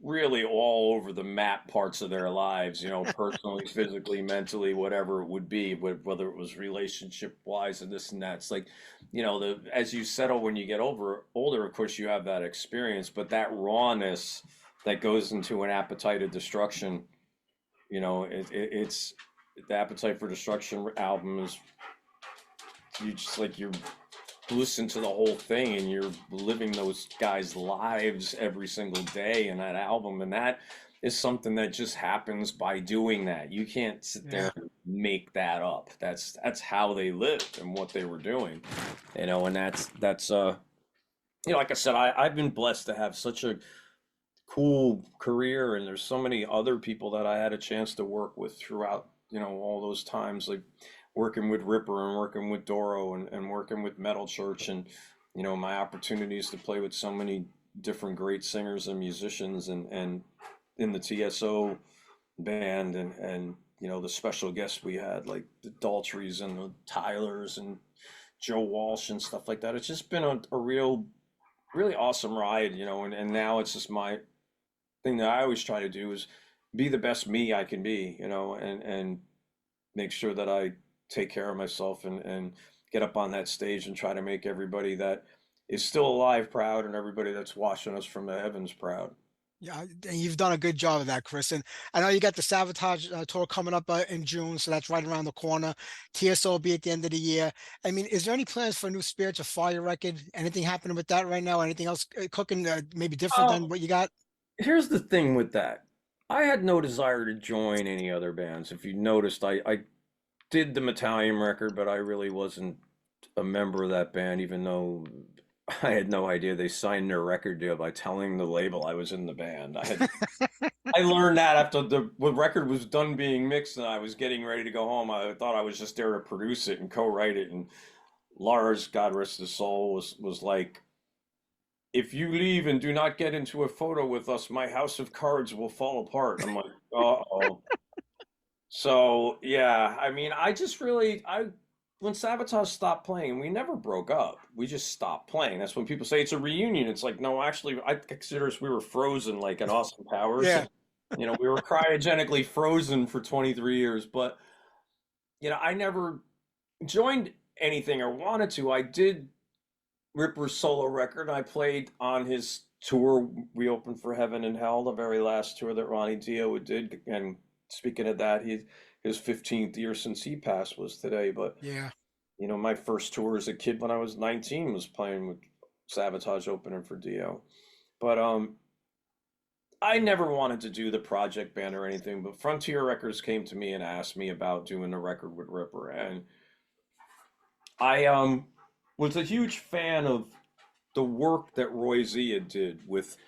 really all over the map parts of their lives, personally, physically, mentally, whatever it would be, whether it was relationship wise and this and that. It's like, as you settle when you get older, of course, you have that experience, but that rawness that goes into an Appetite of Destruction, it's the Appetite for Destruction album is, you just like, you're listen to the whole thing and you're living those guys' lives every single day in that album, and that is something that just happens by doing that. You can't sit there Yeah. and make that up. That's how they lived and what they were doing, and that's like I said, I've been blessed to have such a cool career, and there's so many other people that I had a chance to work with throughout, all those times, like working with Ripper and working with Doro and working with Metal Church, and my opportunities to play with so many different great singers and musicians, and in the TSO band, and the special guests we had, like the Daltrys and the Tylers and Joe Walsh and stuff like that. It's just been a real really awesome ride, and now it's just my thing that I always try to do is be the best me I can be, and make sure that I take care of myself, and get up on that stage and try to make everybody that is still alive, proud, and everybody that's watching us from the heavens proud. Yeah, and you've done a good job of that, Chris. And I know you got the Savatage tour coming up in June, so that's right around the corner. TSO will be at the end of the year. I mean, is there any plans for a new Spirits of Fire record? Anything happening with that right now? Anything else cooking maybe different Oh, than what you got? here's the thing with that. I had no desire to join any other bands. If you noticed, I did the Metallium record, but I really wasn't a member of that band, even though I had no idea they signed their record deal by telling the label I was in the band. I learned that after the record was done being mixed and I was getting ready to go home. I thought I was just there to produce it and co-write it. And Lars, God rest his soul, was like, if you leave and do not get into a photo with us, my house of cards will fall apart. I'm like, uh-oh. So yeah, I mean, I just really I when Sabotage stopped playing, we never broke up. We just stopped playing. That's when people say it's a reunion. It's like, no, actually, I consider us we were frozen like in Austin Powers. Yeah. You know, we were cryogenically frozen for 23 years. But I never joined anything or wanted to. I did Ripper's solo record. I played on his tour. We opened for Heaven and Hell, the very last tour that Ronnie Dio did. And speaking of that, his 15th year since he passed was today. But Yeah. my first tour as a kid when I was 19 was playing with Savatage opening for Dio. But I never wanted to do the project band or anything. But Frontier Records came to me and asked me about doing a record with Ripper, and I was a huge fan of the work that Roy Zia did with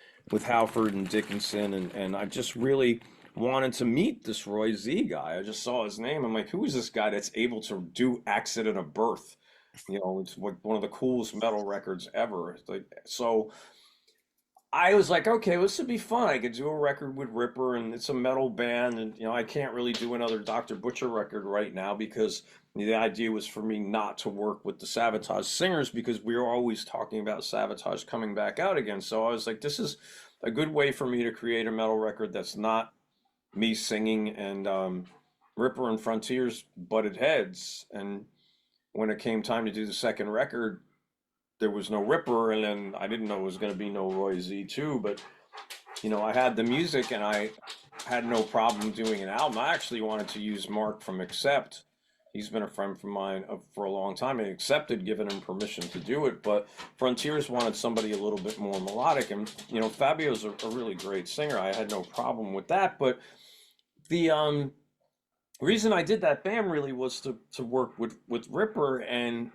Halford and Dickinson, and I just really wanted to meet this Roy Z guy. I just saw his name. I'm like, who is this guy that's able to do Accident of Birth? It's like one of the coolest metal records ever. So I was like, okay, this would be fun. I could do a record with Ripper, and it's a metal band, and I can't really do another Dr. Butcher record right now because the idea was for me not to work with the Savatage singers because we were always talking about Savatage coming back out again. So I was like, this is a good way for me to create a metal record that's not me singing, and Ripper and Frontiers butted heads, and when it came time to do the second record, there was no Ripper, and then I didn't know it was going to be no Roy Z too. But I had the music, and I had no problem doing an album. I actually wanted to use Mark from Accept. He's been a friend of mine for a long time, and accepted giving him permission to do it. But Frontiers wanted somebody a little bit more melodic, and Fabio's a really great singer. I had no problem with that. But the reason I did that band really was to work with Ripper, and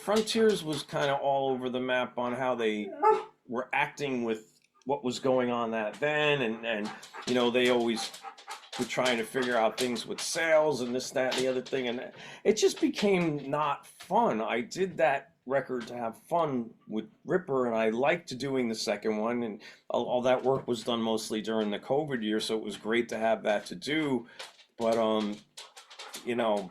Frontiers was kind of all over the map on how they were acting with what was going on that then, and they always were trying to figure out things with sales and this, that, and the other thing, and it just became not fun. I did that record to have fun with Ripper, and I liked doing the second one, and all that work was done mostly during the COVID year, so it was great to have that to do. But you know,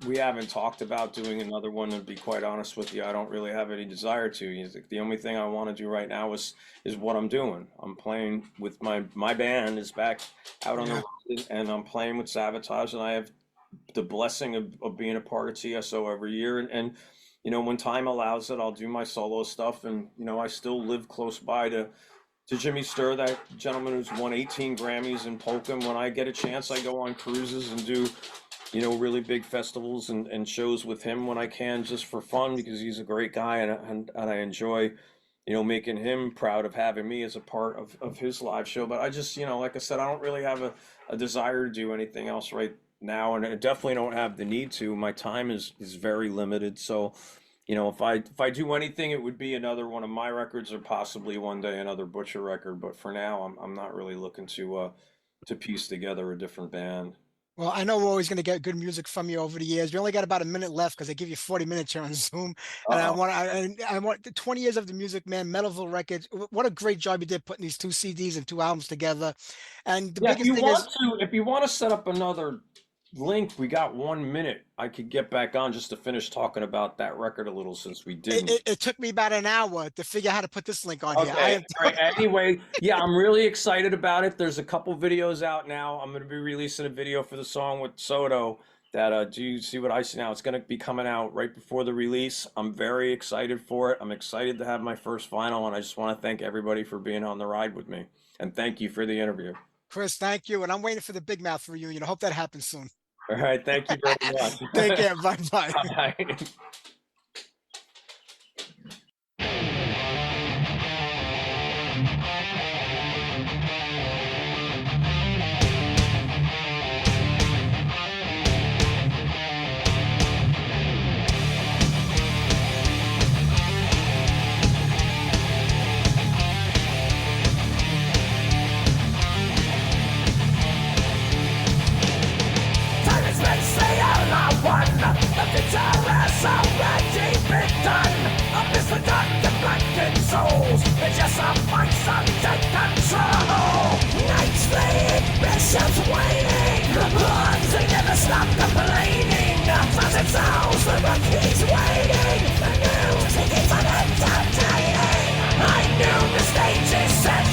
we haven't talked about doing another one. To be quite honest with you, I don't really have any desire to. The only thing I want to do right now is what I'm doing. I'm playing with my band is back out on the Yeah. road, and I'm playing with Savatage, and I have the blessing of being a part of TSO every year, and when time allows it, I'll do my solo stuff, and I still live close by to Jimmy Sturr, that gentleman who's won 18 Grammys in polka. And when I get a chance, I go on cruises and do really big festivals and shows with him when I can, just for fun, because he's a great guy, and I enjoy making him proud of having me as a part of his live show. But I just like I said, I don't really have a desire to do anything else right now, and I definitely don't have the need to. My time is very limited. So if I do anything, it would be another one of my records, or possibly one day another Butcher record. But for now, I'm not really looking to piece together a different band. Well, I know we're always going to get good music from you over the years. We only got about a minute left because they give you 40 minutes here on Zoom. And Uh-oh. I want the 20 years of the Music Man, Metalville Records. What a great job you did putting these two CDs and two albums together. And the Yeah, biggest thing is, if you want to set up another link, we got 1 minute. I could get back on just to finish talking about that record a little, since we it, didn't. it, it took me about an hour to figure out how to put this link on here. I Okay, am, all right. Anyway, yeah, I'm really excited about it. There's a couple videos out now. I'm going to be releasing a video for the song with Soto that do you see what I see now? It's going to be coming out right before the release. I'm very excited for it. I'm excited to have my first vinyl, and I just want to thank everybody for being on the ride with me. And thank you for the interview. Chris, thank you. And I'm waiting for the Big Mouth reunion. I hope that happens soon. All right, thank you very much. Take care. Bye bye. All right. Time has been slain, I won. The future has already been done. Abyss the dark and blackened souls. It's just a fight, some take control. Night's fleeing, bishops waiting. Bloods, they never stop complaining. Thousand souls, the rookies waiting. The news, it keeps on entertaining. I knew the stage is set.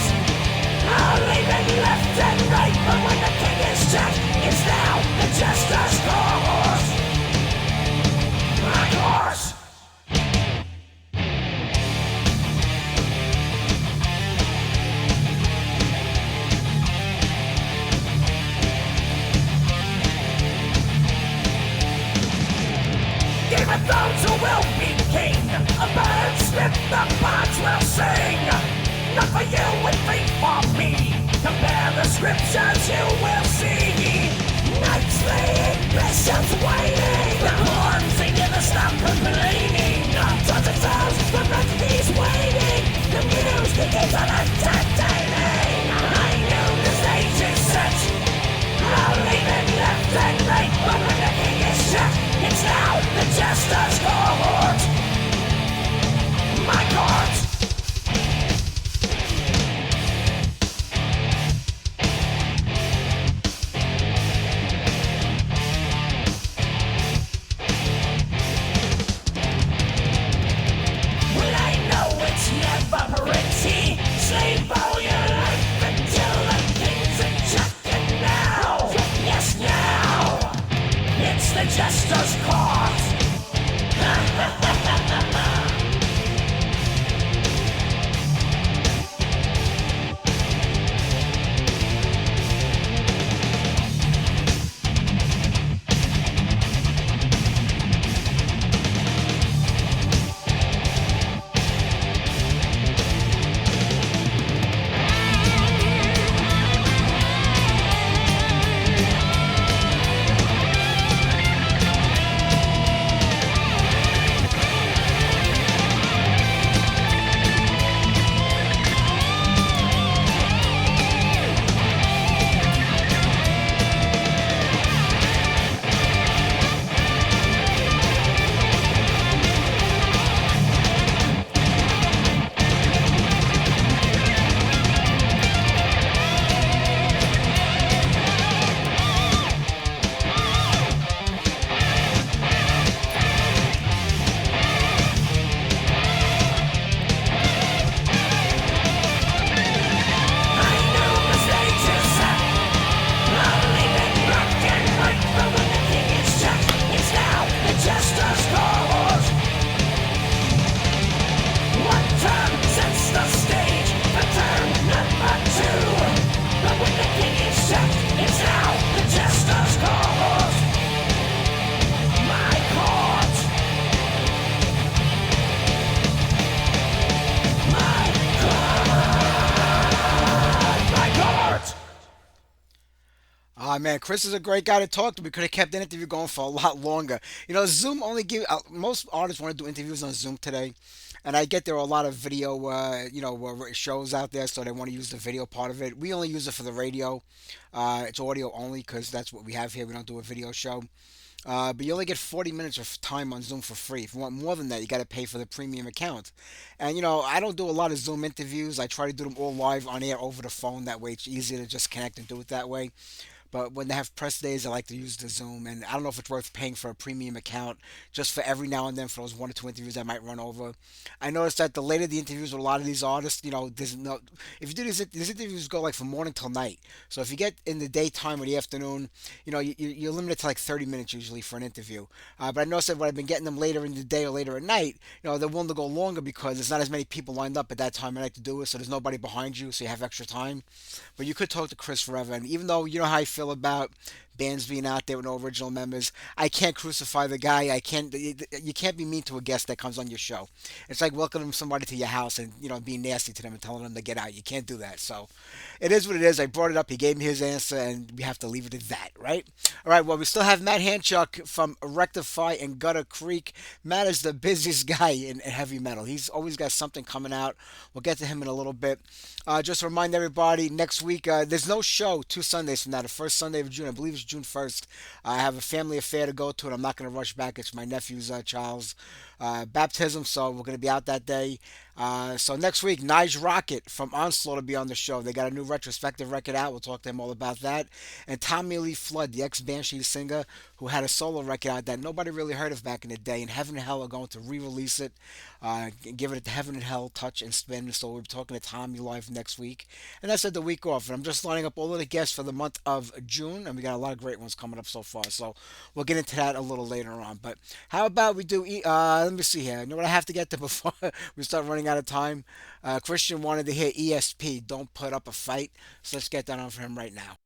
I'll leave it left and right, but when the king is checked, it's now the jester's course. My course. Game of Thrones who will be king. A bird strip, the bards will sing. Not for you and free for me. Compare the scriptures, you will see. Knights fleeing, bishops waiting. The horns, they never stop complaining. Tons of souls, the rookies waiting. The news, the games on entertaining. I knew the stage is set. I'll leave it left and right, but when the king is shut, it's now the jester's court. My court. Well, I know it's never pretty. Slave all your life until the king's in check, and now, yes now, it's the jester's court. Man, Chris is a great guy to talk to. We could have kept the interview going for a lot longer. Zoom only give most artists want to do interviews on Zoom today, and I get there are a lot of video, shows out there, so they want to use the video part of it. We only use it for the radio. It's audio only because that's what we have here. We don't do a video show. But you only get 40 minutes of time on Zoom for free. If you want more than that, you got to pay for the premium account. And I don't do a lot of Zoom interviews. I try to do them all live on air over the phone. That way, it's easier to just connect and do it that way. But when they have press days, I like to use the Zoom, and I don't know if it's worth paying for a premium account just for every now and then for those one or two interviews I might run over. I noticed that the later the interviews with a lot of these artists, there's no. If you do these interviews go like from morning till night. So if you get in the daytime or the afternoon, you're limited to like 30 minutes usually for an interview. But I noticed that when I've been getting them later in the day or later at night, they're willing to go longer because there's not as many people lined up at that time of night to do it. So there's nobody behind you, so you have extra time. But you could talk to Chris forever, and even though you know how I feel about bands being out there with no original members, I can't crucify the guy. I can't. You can't be mean to a guest that comes on your show. It's like welcoming somebody to your house and being nasty to them and telling them to get out. You can't do that. So it is what it is. I brought it up. He gave me his answer, and we have to leave it at that, right? All right. Well, we still have Matt Hanchuck from Wreck-Defy and Gutter Creek. Matt is the busiest guy in heavy metal. He's always got something coming out. We'll get to him in a little bit. Just to remind everybody, next week there's no show 2 Sundays from now. The first Sunday of June, I believe it's June 1st. I have a family affair to go to, and I'm not going to rush back. It's my nephew's child's baptism, so we're going to be out that day. So next week, Nige Rocket from Onslaught will be on the show. They got a new retrospective record out. We'll talk to him all about that. And Tommy Lee Flood, the ex-Banshee singer, who had a solo record out that nobody really heard of back in the day. And Heaven and Hell are going to re-release it, give it a Heaven and Hell touch and spin. So we'll be talking to Tommy live next week. And that's at the week off. And I'm just lining up all of the guests for the month of June. And we got a lot of great ones coming up so far. So we'll get into that a little later on. But how about we do, let me see here. You know what I have to get to before we start running out of time? Christian wanted to hear ESP, Don't Put Up a Fight. So let's get that on for him right now.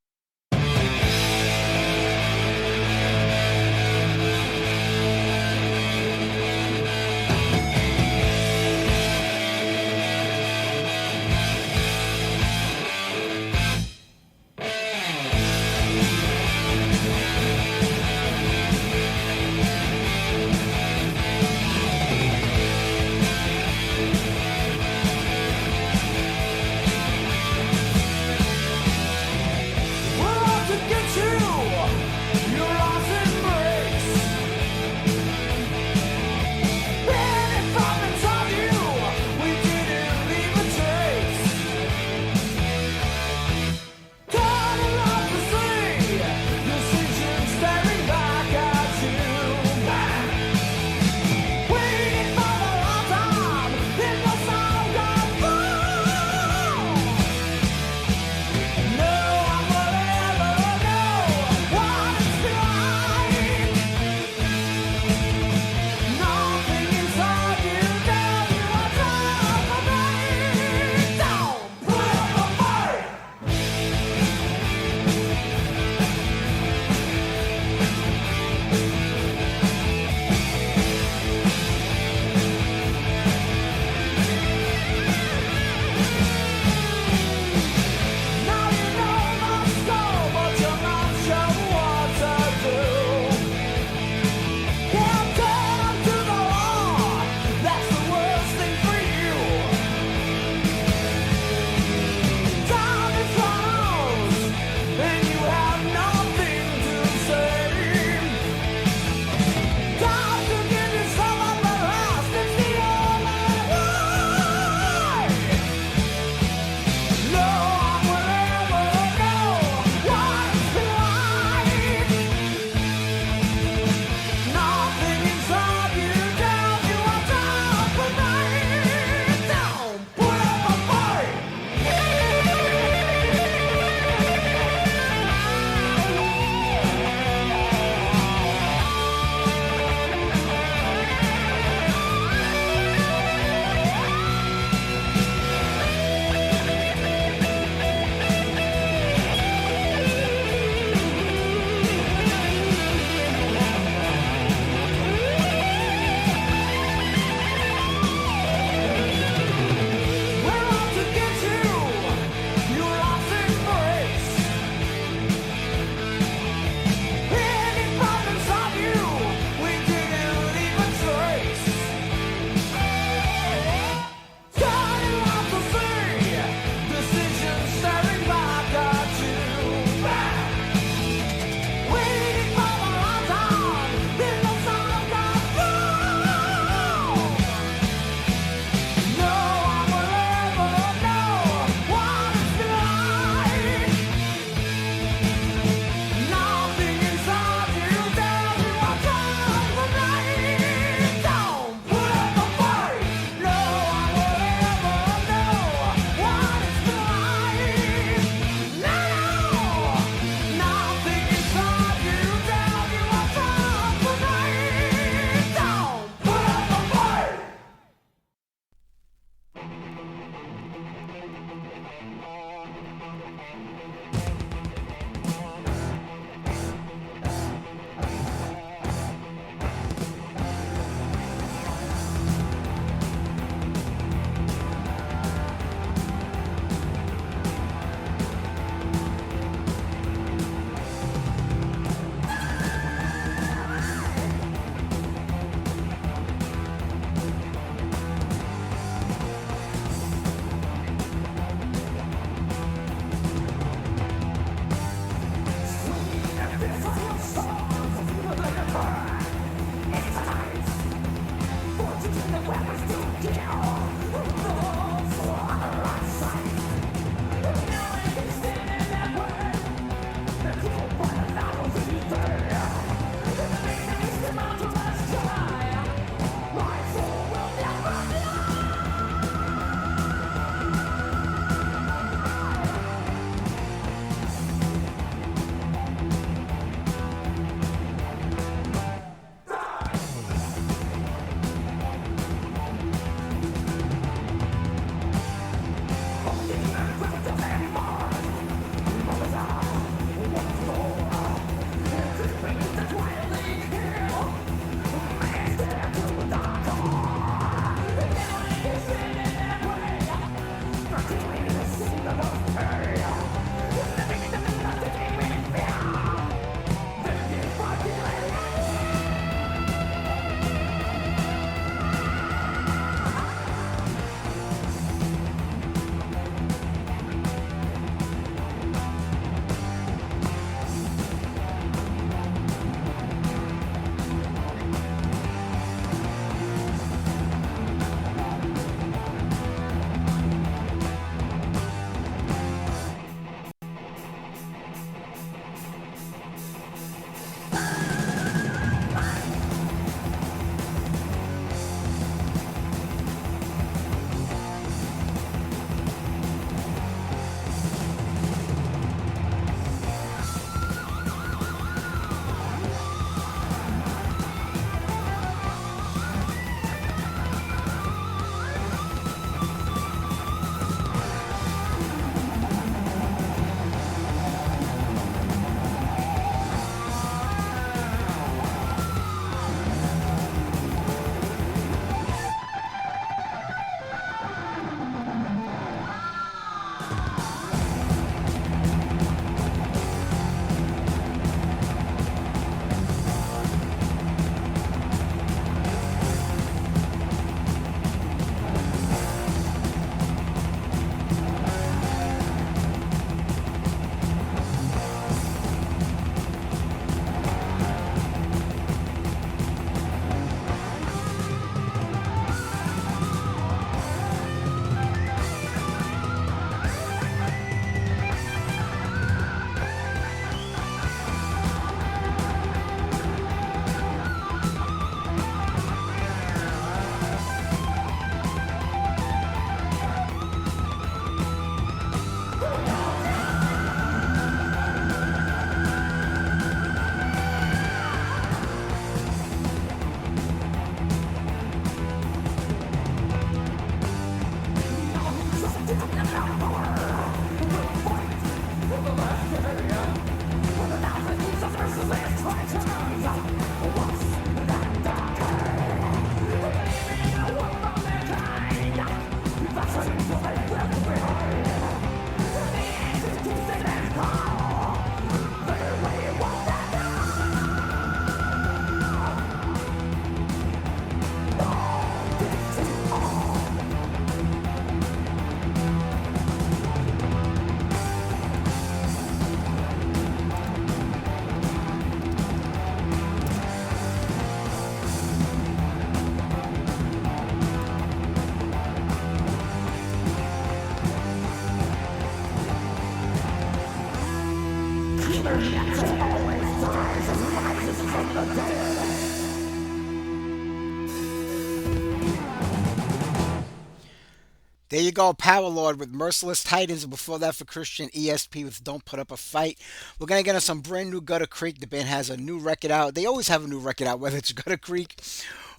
There you go, Power Lord with Merciless Titans. And before that, for Christian, ESP with Don't Put Up a Fight. We're going to get on some brand new Gutter Creek. The band has a new record out. They always have a new record out, whether it's Gutter Creek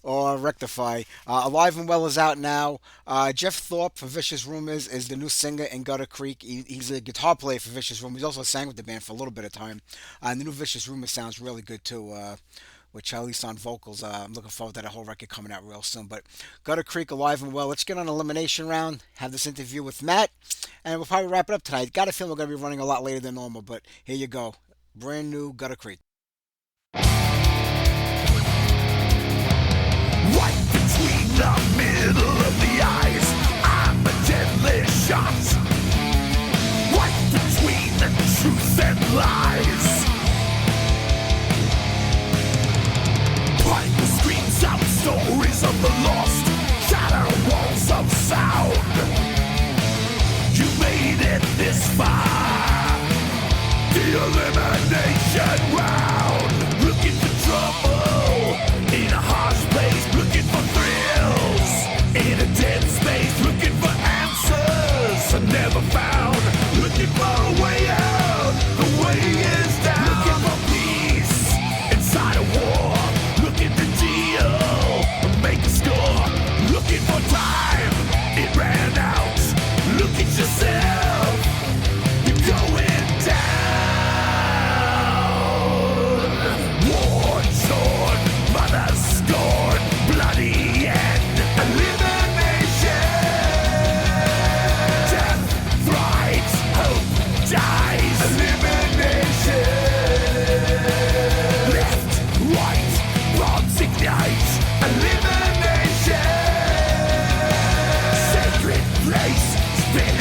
or Wreck-Defy. Alive and Well is out now. Jeff Thorpe for Vicious Rumors is the new singer in Gutter Creek. He's a guitar player for Vicious Rumors. He also sang with the band for a little bit of time. And the new Vicious Rumors sounds really good too. With Charlize on vocals. I'm looking forward to that whole record coming out real soon. But Gutter Creek, Alive and Well. Let's get on elimination round. Have this interview with Matt. And we'll probably wrap it up tonight. Got a feeling we're going to be running a lot later than normal. But here you go. Brand new Gutter Creek. Right between the middle of the eyes, I'm a deadly shot. Right between the truth and lies. Primal screams out stories of the lost, shatter walls of sound. You made it this far, the elimination round. Looking for trouble in a harsh place, looking for thrills in a dead space, looking for answers never found, looking for a way out. The way is down. Looking for peace inside a war, looking to deal, make a score, looking for time. It ran out. Look at yourself. You're going down.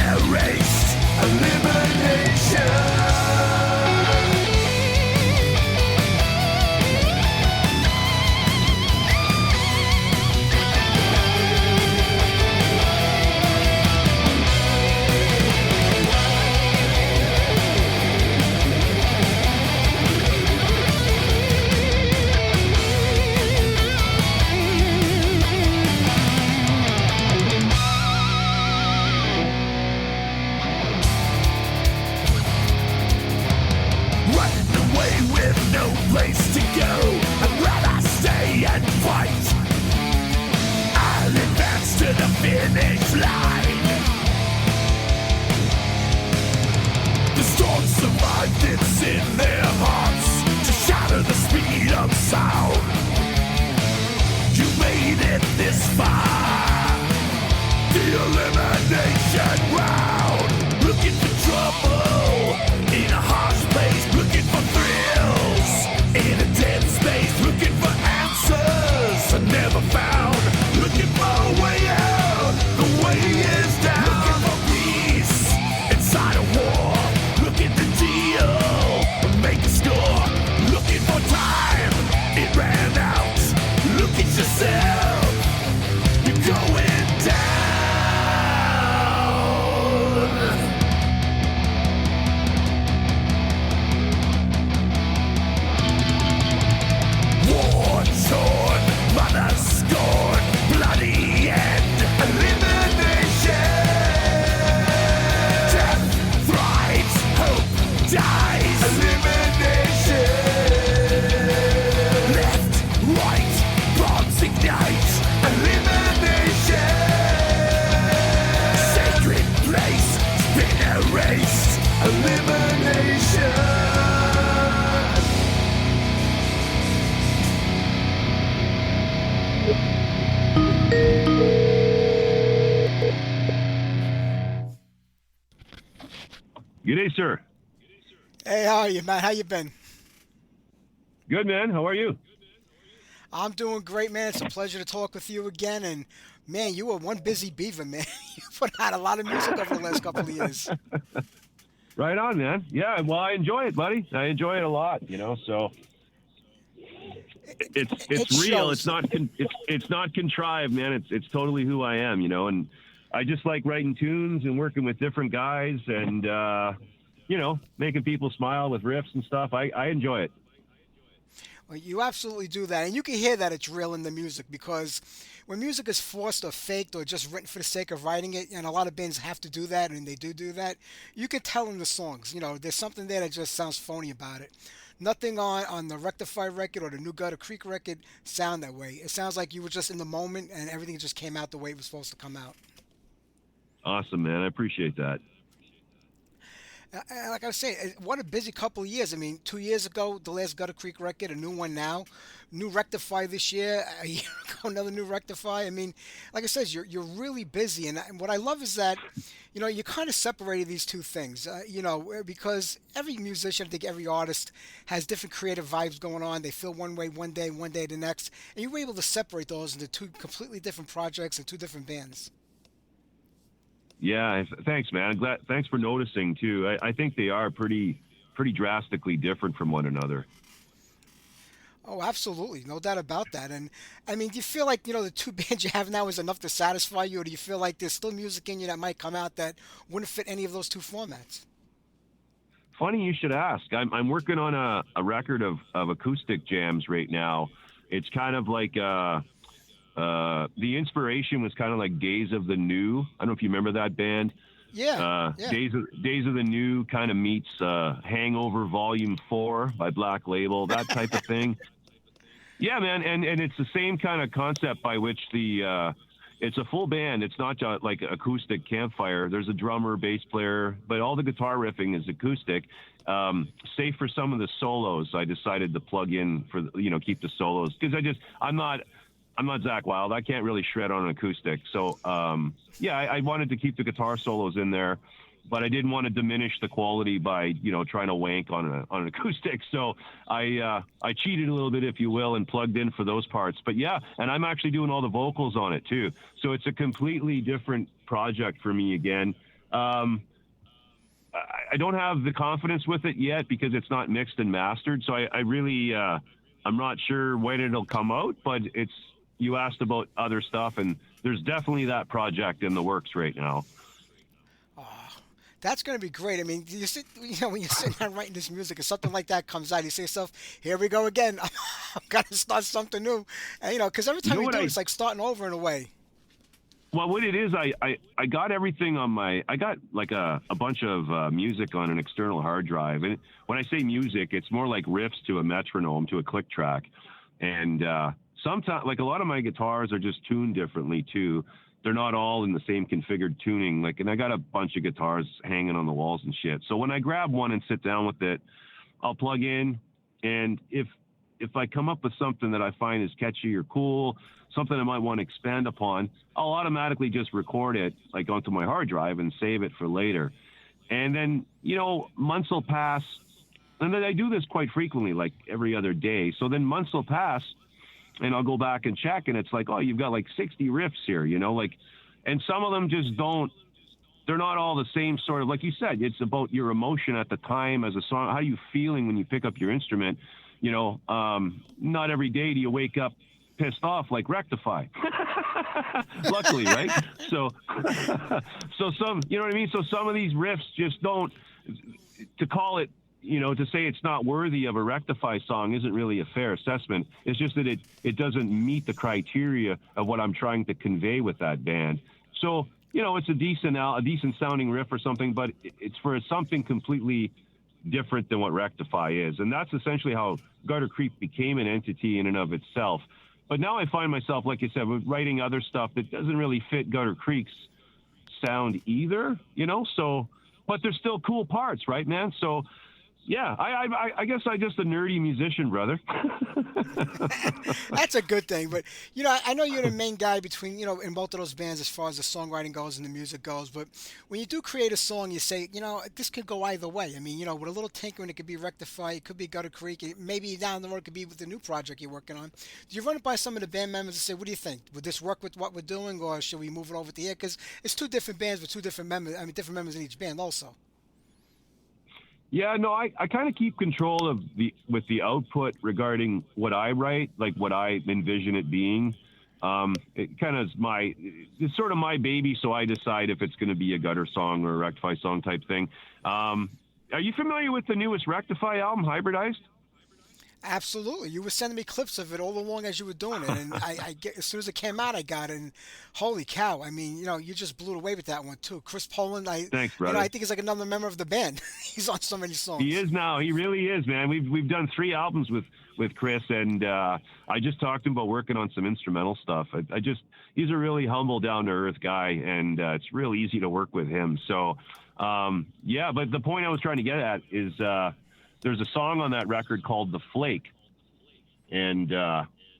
erased. Elimination. Place to go, I'd rather stay and fight. I'll advance to the finish line. The storm survived, it's in their hearts to shatter the speed of sound. You made it this far, the elimination round. Looking for trouble in a harsh place, looking for thrills in a dead space, looking for answers I never found, looking for a way out, the way is down. Looking for peace inside a war, looking to deal, make a score, looking for time, it ran out. Look at yourself, you're going down. War-torn, mother scorn, bloody end, elimination. Death thrives, hope dies, elimination. Left, right, bombs ignite, elimination. Sacred place, been erased, elimination. G'day, sir. Hey, how are you, man? How you been? Good, man. How are you? I'm doing great, man. It's a pleasure to talk with you again. And man, you were one busy beaver, man. You put out a lot of music over the last couple of years. Right on, man. Yeah, well, I enjoy it, buddy. I enjoy it a lot, so it's real. shows. It's not contrived, man. It's totally who I am, and I just like writing tunes and working with different guys and making people smile with riffs and stuff. I enjoy it. Well, you absolutely do that. And you can hear that it's real in the music because when music is forced or faked or just written for the sake of writing it, and a lot of bands have to do that, and they do that, you can tell in the songs. There's something there that just sounds phony about it. Nothing on the Wreck-Defy record or the new Gutter Creek record sound that way. It sounds like you were just in the moment and everything just came out the way it was supposed to come out. Awesome, man. I appreciate that. Like I was saying, what a busy couple of years. I mean, 2 years ago, the last Gutter Creek record, a new one now, new Wreck-Defy this year, a year ago, another new Wreck-Defy. I mean, like I said, you're really busy. And what I love is that, you kind of separated these two things, because every musician, I think every artist has different creative vibes going on. They feel one way one day the next. And you were able to separate those into two completely different projects and two different bands. Yeah, thanks, man. Thanks for noticing too. I think they are pretty drastically different from one another. Oh, absolutely, no doubt about that. And I mean, do you feel like the two bands you have now is enough to satisfy you, or do you feel like there's still music in you that might come out that wouldn't fit any of those two formats? Funny you should ask. I'm working on a record of acoustic jams right now. It's kind of like the inspiration was kind of like Days of the New. I don't know if you remember that band. Yeah. Days of the New kind of meets Hangover Volume 4 by Black Label, that type of thing. Yeah, man, and it's the same kind of concept by which it's a full band. It's not just like acoustic campfire. There's a drummer, bass player, but all the guitar riffing is acoustic. Save for some of the solos, I decided to plug in for keep the solos because I'm not Zakk Wylde. I can't really shred on an acoustic. So, I wanted to keep the guitar solos in there, but I didn't want to diminish the quality by, trying to wank on an acoustic. So I cheated a little bit, if you will, and plugged in for those parts. But yeah, and I'm actually doing all the vocals on it too. So it's a completely different project for me again. I don't have the confidence with it yet because it's not mixed and mastered. So I really, I'm not sure when it'll come out, but you asked about other stuff, and there's definitely that project in the works right now. That's going to be great. I mean, when you're sitting there writing this music and something like that comes out, you say to yourself, "Here we go again. I'm going to start something new." And, because every time you do, it's like starting over in a way. Well, what it is, I got everything on I got like a bunch of music on an external hard drive. And when I say music, it's more like riffs to a metronome, to a click track. And sometimes, like a lot of my guitars are just tuned differently too. They're not all in the same configured tuning. And I got a bunch of guitars hanging on the walls and shit. So when I grab one and sit down with it, I'll plug in. And if I come up with something that I find is catchy or cool, something I might want to expand upon, I'll automatically just record it like onto my hard drive and save it for later. And then, months will pass. And then I do this quite frequently, like every other day. So then months will pass and I'll go back and check, and it's like, oh, you've got like 60 riffs here, and some of them just they're not all the same sort of, like you said, it's about your emotion at the time as a song. How are you feeling when you pick up your instrument? Not every day do you wake up pissed off like Wreck-Defy. Luckily, right? So some, you know what I mean? So some of these riffs just don't, to call it, to say it's not worthy of a Wreck-Defy song isn't really a fair assessment. It's just that it doesn't meet the criteria of what I'm trying to convey with that band. So, it's a decent sounding riff or something, but it's for something completely different than what Wreck-Defy is. And that's essentially how Gutter Creek became an entity in and of itself. But now I find myself, like you said, writing other stuff that doesn't really fit Gutter Creek's sound either, so, but they're still cool parts, right, man? So, yeah, I guess I'm just a nerdy musician, brother. That's a good thing. But, I know you're the main guy between, in both of those bands as far as the songwriting goes and the music goes. But when you do create a song, you say, this could go either way. I mean, with a little tinkering, it could be Wreck-Defy, it could be Gutter Creek, maybe down the road it could be with the new project you're working on. Do you run it by some of the band members and say, what do you think? Would this work with what we're doing, or should we move it over to here? Because it's two different bands with two different members. I mean, different members in each band also. Yeah, no, I kind of keep control of with the output regarding what I write, like what I envision it being. It kind of is it's sort of my baby, so I decide if it's going to be a Gutter song or a Wreck-Defy song type thing. Are you familiar with the newest Wreck-Defy album, Hybridized? Absolutely. You were sending me clips of it all along as you were doing it, and I get, as soon as it came out, I got it, and holy cow! I mean, you just blew it away with that one too. Chris Poland, thanks, brother. I think he's like another member of the band. He's on so many songs. He is now. He really is, man. We've done 3 albums with Chris, and I just talked to him about working on some instrumental stuff. He's a really humble, down to earth guy, and it's real easy to work with him. So, yeah. But the point I was trying to get at is. There's a song on that record called The Flake, and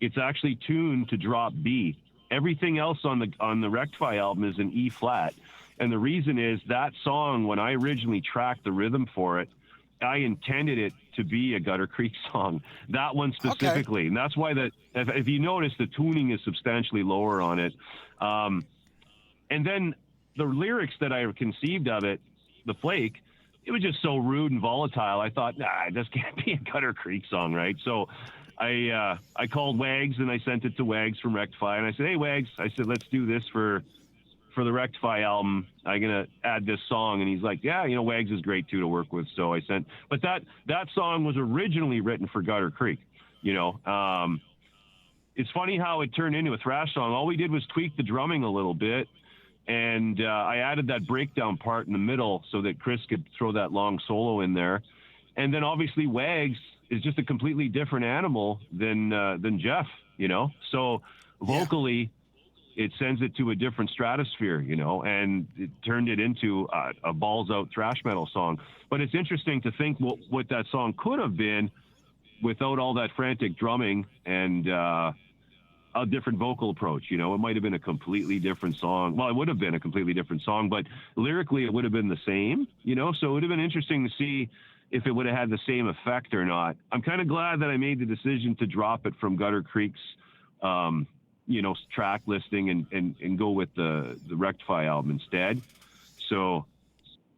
it's actually tuned to drop B. Everything else on the Wreck-Defy album is in E flat, and the reason is that song, when I originally tracked the rhythm for it, I intended it to be a Gutter Creek song, that one specifically. Okay. And that's why if you notice, the tuning is substantially lower on it. And then the lyrics that I conceived of it, The Flake, it was just so rude and volatile. I thought, this can't be a Gutter Creek song, right? So I called Wags, and I sent it to Wags from Wreck-Defy, and I said, hey, Wags, I said, let's do this for the Wreck-Defy album. I'm going to add this song. And he's like, yeah, Wags is great too to work with. So I sent, but that song was originally written for Gutter Creek. It's funny how it turned into a thrash song. All we did was tweak the drumming a little bit. And I added that breakdown part in the middle so that Chris could throw that long solo in there. And then obviously Wags is just a completely different animal than Jeff, So vocally, it sends it to a different stratosphere, and it turned it into a balls out thrash metal song. But it's interesting to think what that song could have been without all that frantic drumming and a different vocal approach. It might have been a completely different song. Well, it would have been a completely different song, but lyrically it would have been the same, so it would have been interesting to see if it would have had the same effect or not. I'm kind of glad that I made the decision to drop it from Gutter Creek's, track listing and go with the Wreck-Defy album instead. So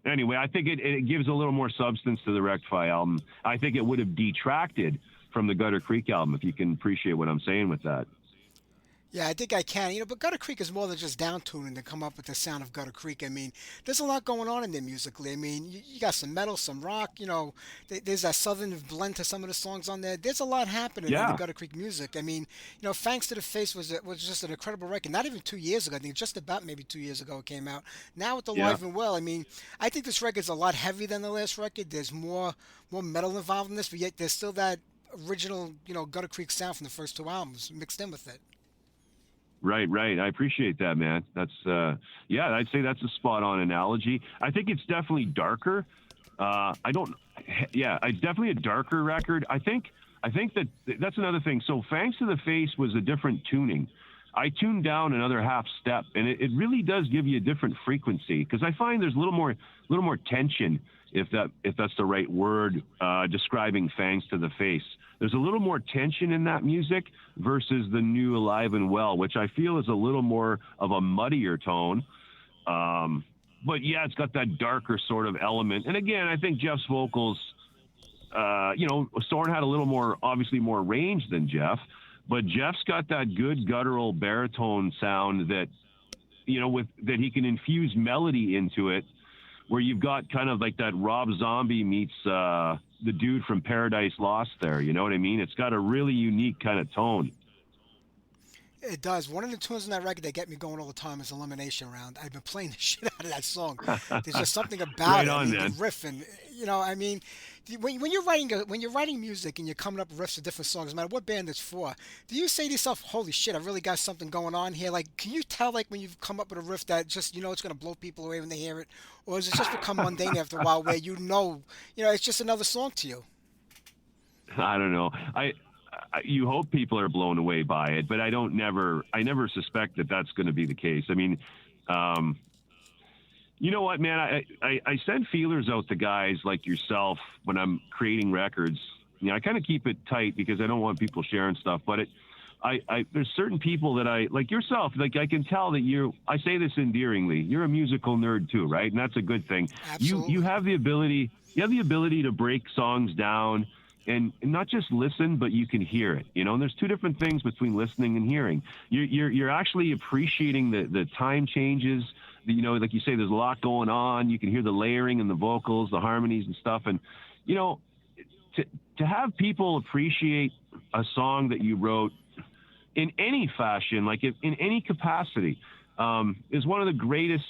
Anyway, I think it gives a little more substance to the Wreck-Defy album. I think it would have detracted from the Gutter Creek album, if you can appreciate what I'm saying with that. Yeah, I think I can. But Gutter Creek is more than just down tuning to come up with the sound of Gutter Creek. I mean, there's a lot going on in there musically. I mean, you got some metal, some rock. There's that southern blend to some of the songs on there. There's a lot happening in the Yeah. Gutter Creek music. I mean, Thanks to the Face was just an incredible record. Not even 2 years ago. I think just about maybe 2 years ago it came out. Now with the Yeah. Live and Well, I mean, I think this record's a lot heavier than the last record. There's more metal involved in this, but yet there's still that original, Gutter Creek sound from the first two albums mixed in with it. Right, right. I appreciate that, man. That's yeah, I'd say that's a spot on analogy. I think it's definitely darker. I don't yeah, it's definitely a darker record. I think that's another thing. So Thanks to the Face was a different tuning. I tuned down another half step, and it really does give you a different frequency, because I find there's a little more tension, if that's the right word, describing Thanks to the Face. There's a little more tension in that music versus the new Alive and Well, which I feel is a little more of a muddier tone. But yeah, it's got that darker sort of element. And again, I think Jeff's vocals, Soren had a little more, obviously more range than Jeff, but Jeff's got that good guttural baritone sound that, that he can infuse melody into it, where you've got kind of like that Rob Zombie meets the dude from Paradise Lost there. You know what I mean? It's got a really unique kind of tone. It does. One of the tunes in that record that get me going all the time is Elimination Round. I've been playing the shit out of that song. There's just something about Right it. on, The man. riff, and when you're writing music and you're coming up with riffs of different songs, no matter what band it's for, do you say to yourself, "Holy shit, I really got something going on here"? Like, can you tell, like, when you've come up with a riff that just it's going to blow people away when they hear it, or does it just become mundane after a while, where it's just another song to you? I don't know. You hope people are blown away by it, but I never suspect that that's going to be the case. I mean, you know what, man? I send feelers out to guys like yourself when I'm creating records. I kind of keep it tight because I don't want people sharing stuff. But there's certain people that I like yourself. Like, I can tell that I say this endearingly. You're a musical nerd too, right? And that's a good thing. Absolutely. You have the ability. You have the ability to break songs down. And not just listen, but you can hear it, and there's two different things between listening and hearing. You're actually appreciating the time changes. Like you say, there's a lot going on. You can hear the layering and the vocals, the harmonies and stuff. And, to have people appreciate a song that you wrote in any fashion, like in any capacity, is one of the greatest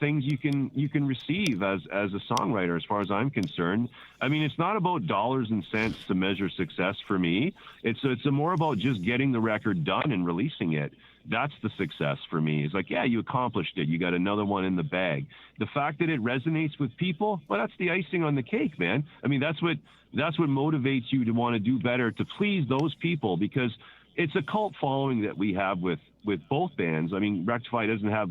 things you can receive as a songwriter, as far as I'm concerned. I mean, it's not about dollars and cents to measure success for me. It's more about just getting the record done and releasing it. That's the success for me. It's like, yeah, you accomplished it. You got another one in the bag. The fact that it resonates with people, well, that's the icing on the cake, man. I mean, that's what motivates you to want to do better, to please those people, because it's a cult following that we have with both bands. I mean, Wreck-Defy doesn't have.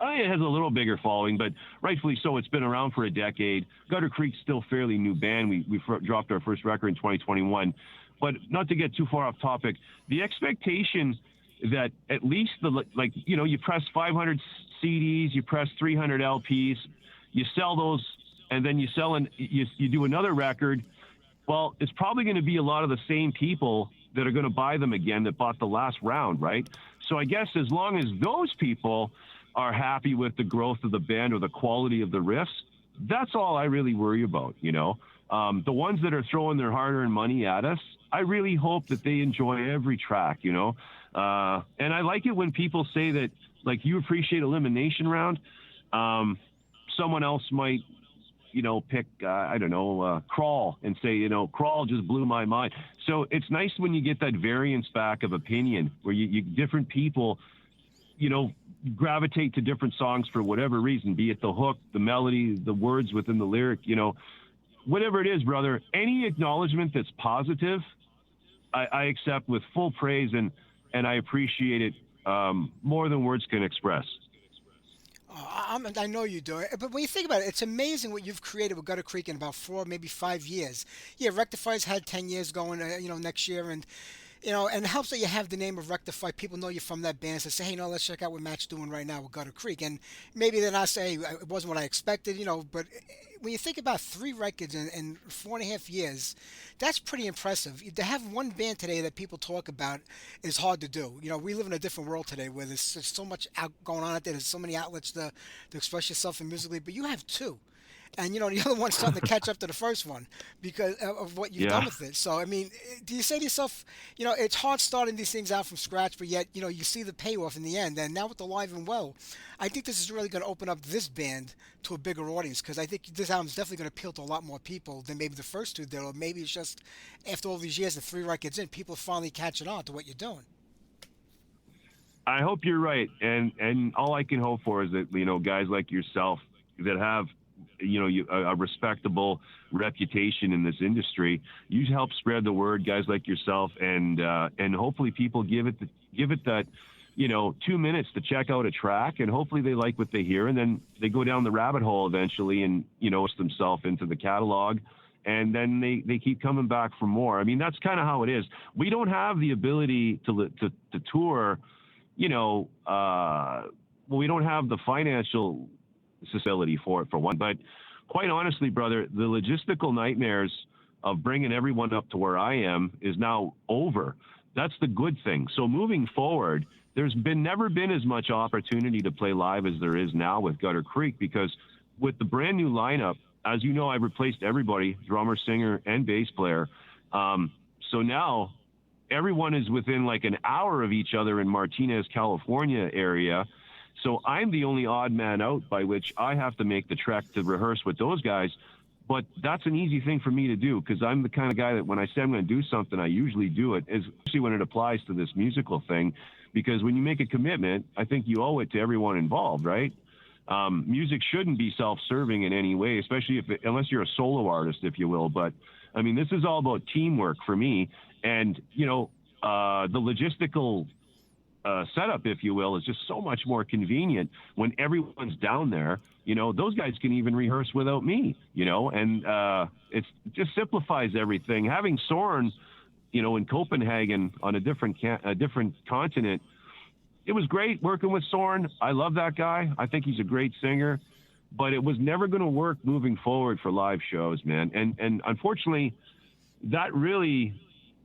It has a little bigger following, but rightfully so. It's been around for a decade. Gutter Creek's still a fairly new band. We dropped our first record in 2021. But not to get too far off topic, the expectation that at least you press 500 CDs, you press 300 LPs, you sell those, and then you do another record. Well, it's probably going to be a lot of the same people that are going to buy them again that bought the last round, right? So I guess as long as those people are happy with the growth of the band or the quality of the riffs, that's all I really worry about, The ones that are throwing their hard-earned money at us, I really hope that they enjoy every track, And I like it when people say that, like, you appreciate Elimination Round. Someone else might, pick, Crawl, and say, Crawl just blew my mind. So it's nice when you get that variance back of opinion, where you different people, gravitate to different songs for whatever reason, be it the hook, the melody, the words within the lyric, whatever it is, brother. Any acknowledgement that's positive, I accept with full praise, and I appreciate it more than words can express. I know you do. But when you think about it, it's amazing what you've created with Gutter Creek in about 4, maybe 5 years. Yeah, Wreck-Defy's had 10 years going, next year, and and it helps that you have the name of Rectify. People know you're from that band, so say, hey, let's check out what Matt's doing right now with Gutter Creek. And maybe they're not saying it wasn't what I expected, but when you think about 3 records in 4.5 years, that's pretty impressive. To have one band today that people talk about is hard to do. We live in a different world today where there's so much going on out there. There's so many outlets to express yourself in musically, but you have 2. And the other one's starting to catch up to the first one because of what you've done with it. So I mean, do you say to yourself, it's hard starting these things out from scratch, but yet you see the payoff in the end. And now with the Live and Well, I think this is really going to open up this band to a bigger audience because I think this album is definitely going to appeal to a lot more people than maybe the first 2 did, or maybe it's just after all these years, the 3 records in, people are finally catching on to what you're doing. I hope you're right, and all I can hope for is that guys like yourself that have a respectable reputation in this industry, you help spread the word, guys like yourself, and hopefully people give it that 2 minutes to check out a track, and hopefully they like what they hear, and then they go down the rabbit hole eventually and themselves into the catalog, and then they keep coming back for more. I mean, that's kind of how it is. We don't have the ability to tour, we don't have the financial facility for it, for one. But quite honestly, brother, the logistical nightmares of bringing everyone up to where I am is now over. That's the good thing. So moving forward, there's never been as much opportunity to play live as there is now with Gutter Creek, because with the brand new lineup, as you know, I've replaced everybody, drummer, singer, and bass player. So now everyone is within like an hour of each other in Martinez, California area. So I'm the only odd man out, by which I have to make the trek to rehearse with those guys. But that's an easy thing for me to do, because I'm the kind of guy that when I say I'm going to do something, I usually do it, especially when it applies to this musical thing. Because when you make a commitment, I think you owe it to everyone involved, right? Music shouldn't be self-serving in any way, especially unless you're a solo artist, if you will. But I mean, this is all about teamwork for me. And, the logistical setup, if you will, is just so much more convenient when everyone's down there. Those guys can even rehearse without me, and it just simplifies everything. Having Soren, in Copenhagen on a different continent, it was great working with Soren. I love that guy. I think he's a great singer, but it was never going to work moving forward for live shows, man. And unfortunately, that really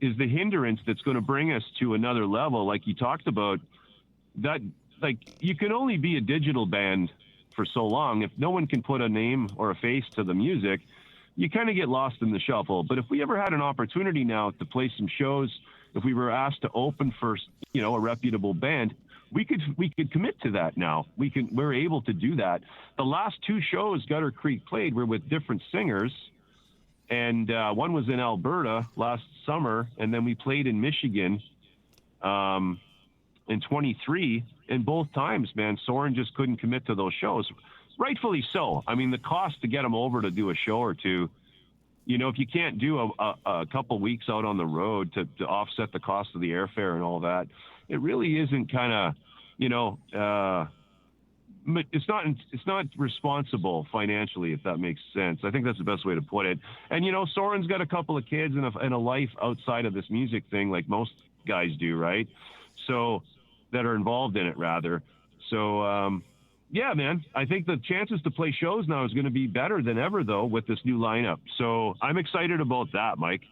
is the hindrance that's going to bring us to another level. Like you talked about, that like you can only be a digital band for so long. If no one can put a name or a face to the music, you kind of get lost in the shuffle. But if we ever had an opportunity now to play some shows, if we were asked to open for, a reputable band, we could commit to that now. We're able to do that. The last 2 shows Gutter Creek played were with different singers. And one was in Alberta last summer, and then we played in Michigan in 23. And both times, man, Soren just couldn't commit to those shows. Rightfully so. I mean, the cost to get him over to do a show or two, if you can't do a couple weeks out on the road to offset the cost of the airfare and all that, it really isn't kind of, it's not responsible financially, if that makes sense. I think that's the best way to put it. And Soren's got a couple of kids and a life outside of this music thing, like most guys do, right? So that are involved in it, rather. So yeah, man, I think the chances to play shows now is going to be better than ever, though, with this new lineup. So I'm excited about that, Mike.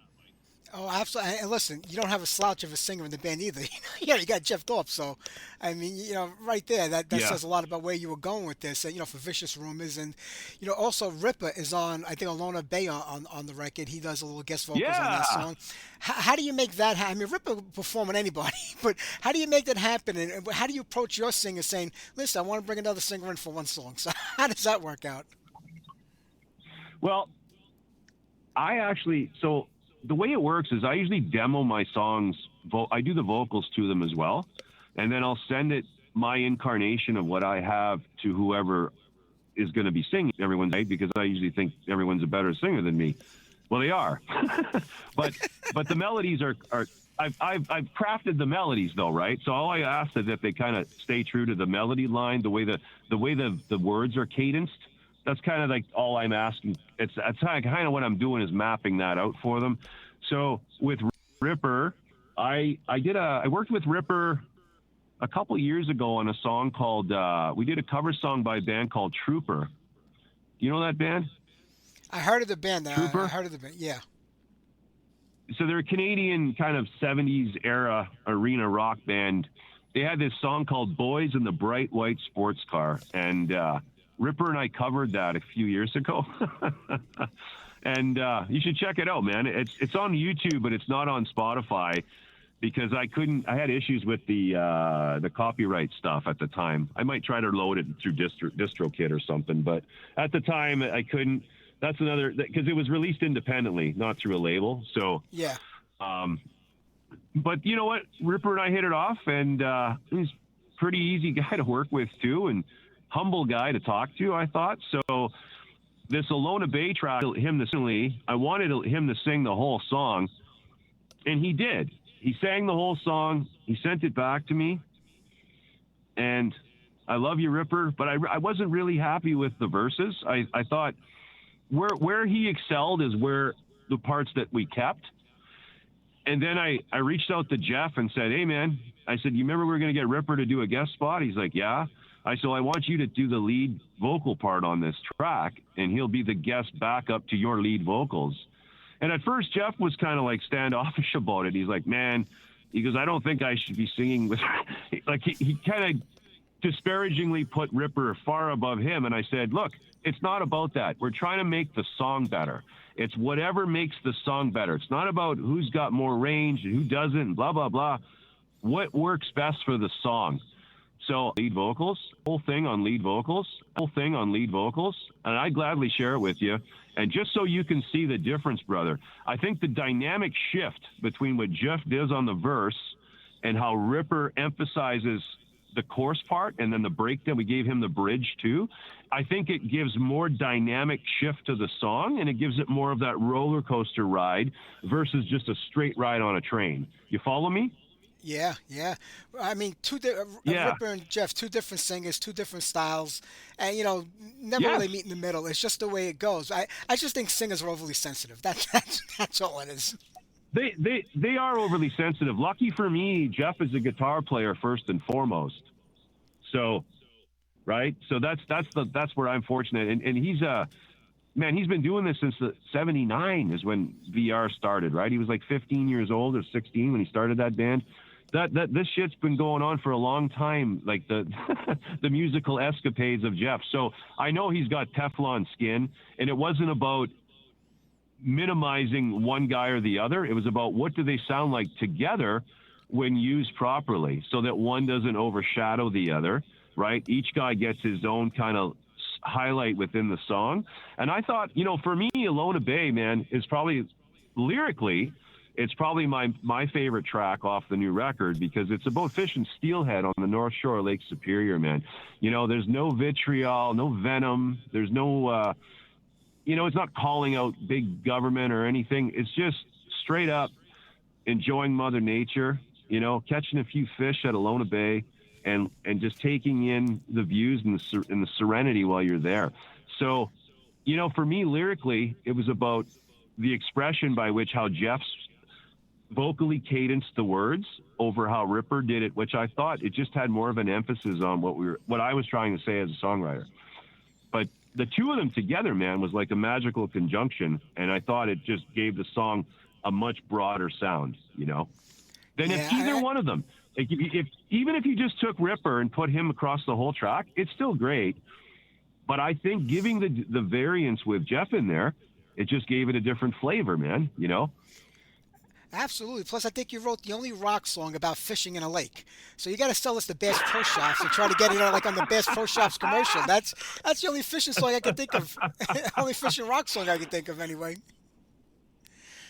Oh, absolutely. And listen, you don't have a slouch of a singer in the band either. You got Jeff Thorpe. So, I mean, right there, that says a lot about where you were going with this. For Vicious Rumors. And, also Ripper is on, I think, Alona Bay on the record. He does a little guest vocals on that song. How do you make that happen? I mean, Ripper will perform on anybody, but how do you make that happen? And how do you approach your singer saying, listen, I want to bring another singer in for one song? So how does that work out? Well, the way it works is I usually demo my songs. I do the vocals to them as well. And then I'll send it, my incarnation of what I have, to whoever is going to be singing. Everyone's right, because I usually think everyone's a better singer than me. Well, they are. but the melodies are I've crafted the melodies, though, right? So all I ask is that they kind of stay true to the melody line, the way the words are cadenced. That's kind of like all I'm asking. That's kind of what I'm doing, is mapping that out for them. So with Ripper, I worked with Ripper a couple years ago on a song called, we did a cover song by a band called Trooper. You know that band? I heard of the band. I Trooper? heard of the band. Yeah. So they're a Canadian kind of 70s era arena rock band. They had this song called Boys in the Bright White Sports Car. And Ripper and I covered that a few years ago. And you should check it out, man. It's on YouTube, but it's not on Spotify because I had issues with the copyright stuff at the time. I might try to load it through DistroKid or something, but at the time I couldn't. That's another, because it was released independently, not through a label. So, Yeah. But you know what? Ripper and I hit it off, and he's a pretty easy guy to work with too, and humble guy to talk to, I thought. So this Alona Bay track, I wanted him to sing the whole song, and he did. He sang the whole song. He sent it back to me, and I love you, Ripper, but I wasn't really happy with the verses. I thought where he excelled is where the parts that we kept. And then I reached out to Jeff and said, hey, man, I said, you remember we were going to get Ripper to do a guest spot? He's like, yeah. I said, I want you to do the lead vocal part on this track, and he'll be the guest backup to your lead vocals. And at first, Jeff was kind of like standoffish about it. He's like, man, he goes, I don't think I should be singing with, like he kind of disparagingly put Ripper far above him. And I said, look, it's not about that. We're trying to make the song better. It's whatever makes the song better. It's not about who's got more range and who doesn't, blah, blah, blah. What works best for the song? So lead vocals, whole thing on lead vocals, and I'd gladly share it with you. And just so you can see the difference, brother, I think the dynamic shift between what Jeff does on the verse and how Ripper emphasizes the chorus part and then the breakdown, we gave him the bridge too. I think it gives more dynamic shift to the song, and it gives it more of that roller coaster ride versus just a straight ride on a train. You follow me? Yeah, yeah. I mean, Ripper and Jeff, two different singers, two different styles, and never really meet in the middle. It's just the way it goes. I just think singers are overly sensitive. That's all it is. They are overly sensitive. Lucky for me, Jeff is a guitar player first and foremost. So, right. So that's where I'm fortunate, and he's he's been doing this since the '79 is when VR started. Right. He was like 15 years old or 16 when he started that band. This shit's been going on for a long time, like the the musical escapades of Jeff. So I know he's got Teflon skin, and it wasn't about minimizing one guy or the other. It was about what do they sound like together when used properly, so that one doesn't overshadow the other. Right? Each guy gets his own kind of highlight within the song. And I thought, for me, Alona Bay, man, is probably lyrically, it's probably my favorite track off the new record, because it's about fishing steelhead on the North Shore of Lake Superior, man. There's no vitriol, no venom. There's no, it's not calling out big government or anything. It's just straight up enjoying Mother Nature, catching a few fish at Alona Bay and just taking in the views and the serenity while you're there. So, for me, lyrically, it was about the expression by which how Jeff's vocally cadenced the words over how Ripper did it, which I thought it just had more of an emphasis on what I was trying to say as a songwriter. But the two of them together, man, was like a magical conjunction, and I thought it just gave the song a much broader sound, than if either one of them. Like even if you just took Ripper and put him across the whole track, it's still great. But I think giving the variance with Jeff in there, it just gave it a different flavor, man. Absolutely. Plus, I think you wrote the only rock song about fishing in a lake. So you got to sell us the Bass Pro Shops and try to get it on the Bass Pro Shops commercial. That's the only fishing song I can think of. Only fishing rock song I can think of, anyway.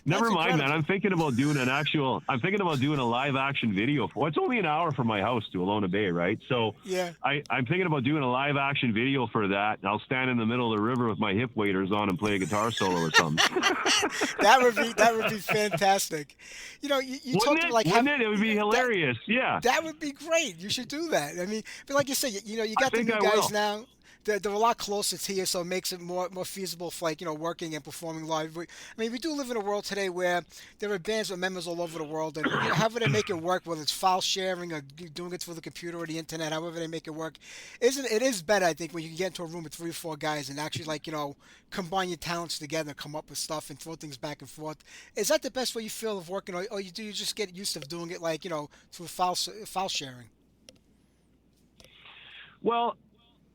Never mind, man. I'm thinking about doing a live action video it's only an hour from my house to Alona Bay, right? So yeah, I'm thinking about doing a live action video for that. I'll stand in the middle of the river with my hip waders on and play a guitar solo or something. that would be fantastic. You talked about wouldn't it? It would be hilarious. Yeah, that would be great. You should do that. I mean, but like you said, you got the new guys now. they're a lot closer to you, so it makes it more feasible for like working and performing live. I mean, we do live in a world today where there are bands with members all over the world, and however they make it work, whether it's file sharing or doing it through the computer or the internet, however they make it work, it is better, I think, when you can get into a room with 3 or 4 guys and actually like combine your talents together, come up with stuff, and throw things back and forth. Is that the best way you feel of working, or you just get used to doing it like through file sharing? Well,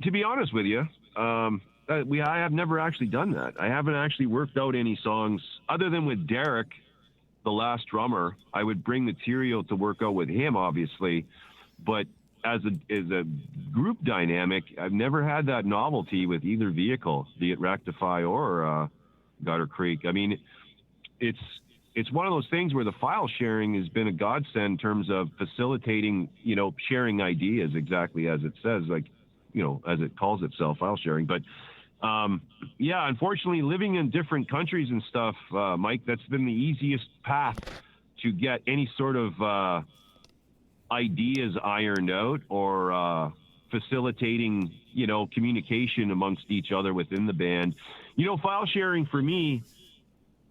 to be honest with you, I have never actually done that. I haven't actually worked out any songs other than with Derek, the last drummer. I would bring material to work out with him, obviously, but as a group dynamic, I've never had that novelty with either vehicle, be it Wreck-Defy or Gutter Creek. I mean, it's one of those things where the file sharing has been a godsend in terms of facilitating, sharing ideas, exactly as it says, like, as it calls itself, file sharing. But yeah, unfortunately, living in different countries and stuff, Mike, that's been the easiest path to get any sort of ideas ironed out or facilitating, communication amongst each other within the band. File sharing for me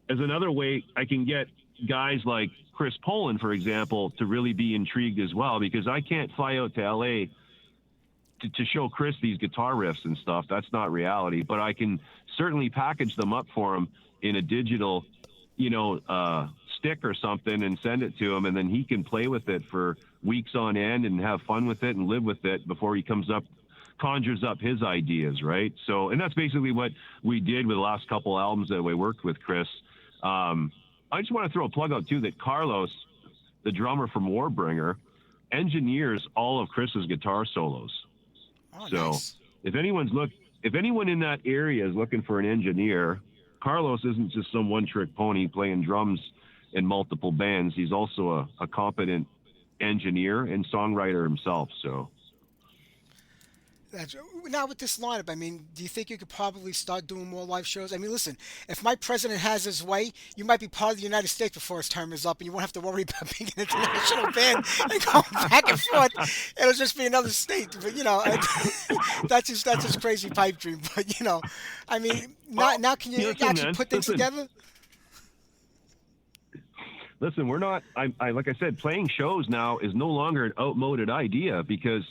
is another way I can get guys like Chris Poland, for example, to really be intrigued as well, because I can't fly out to LA to show Chris these guitar riffs and stuff. That's not reality, but I can certainly package them up for him in a digital, stick or something and send it to him, and then he can play with it for weeks on end and have fun with it and live with it before he conjures up his ideas, right? So, and that's basically what we did with the last couple albums that we worked with Chris. I just want to throw a plug out too that Carlos, the drummer from Warbringer, engineers all of Chris's guitar solos. Oh, so nice. if anyone in that area is looking for an engineer, Carlos isn't just some one-trick pony playing drums in multiple bands. He's also a competent engineer and songwriter himself. So now with this lineup, I mean, do you think you could probably start doing more live shows? I mean, listen, if my president has his way, you might be part of the United States before his term is up, and you won't have to worry about being an international band and going back and forth. It'll just be another state. But that's just crazy pipe dream. But I mean, now can you actually put things together? Listen, we're not. I like I said, playing shows now is no longer an outmoded idea because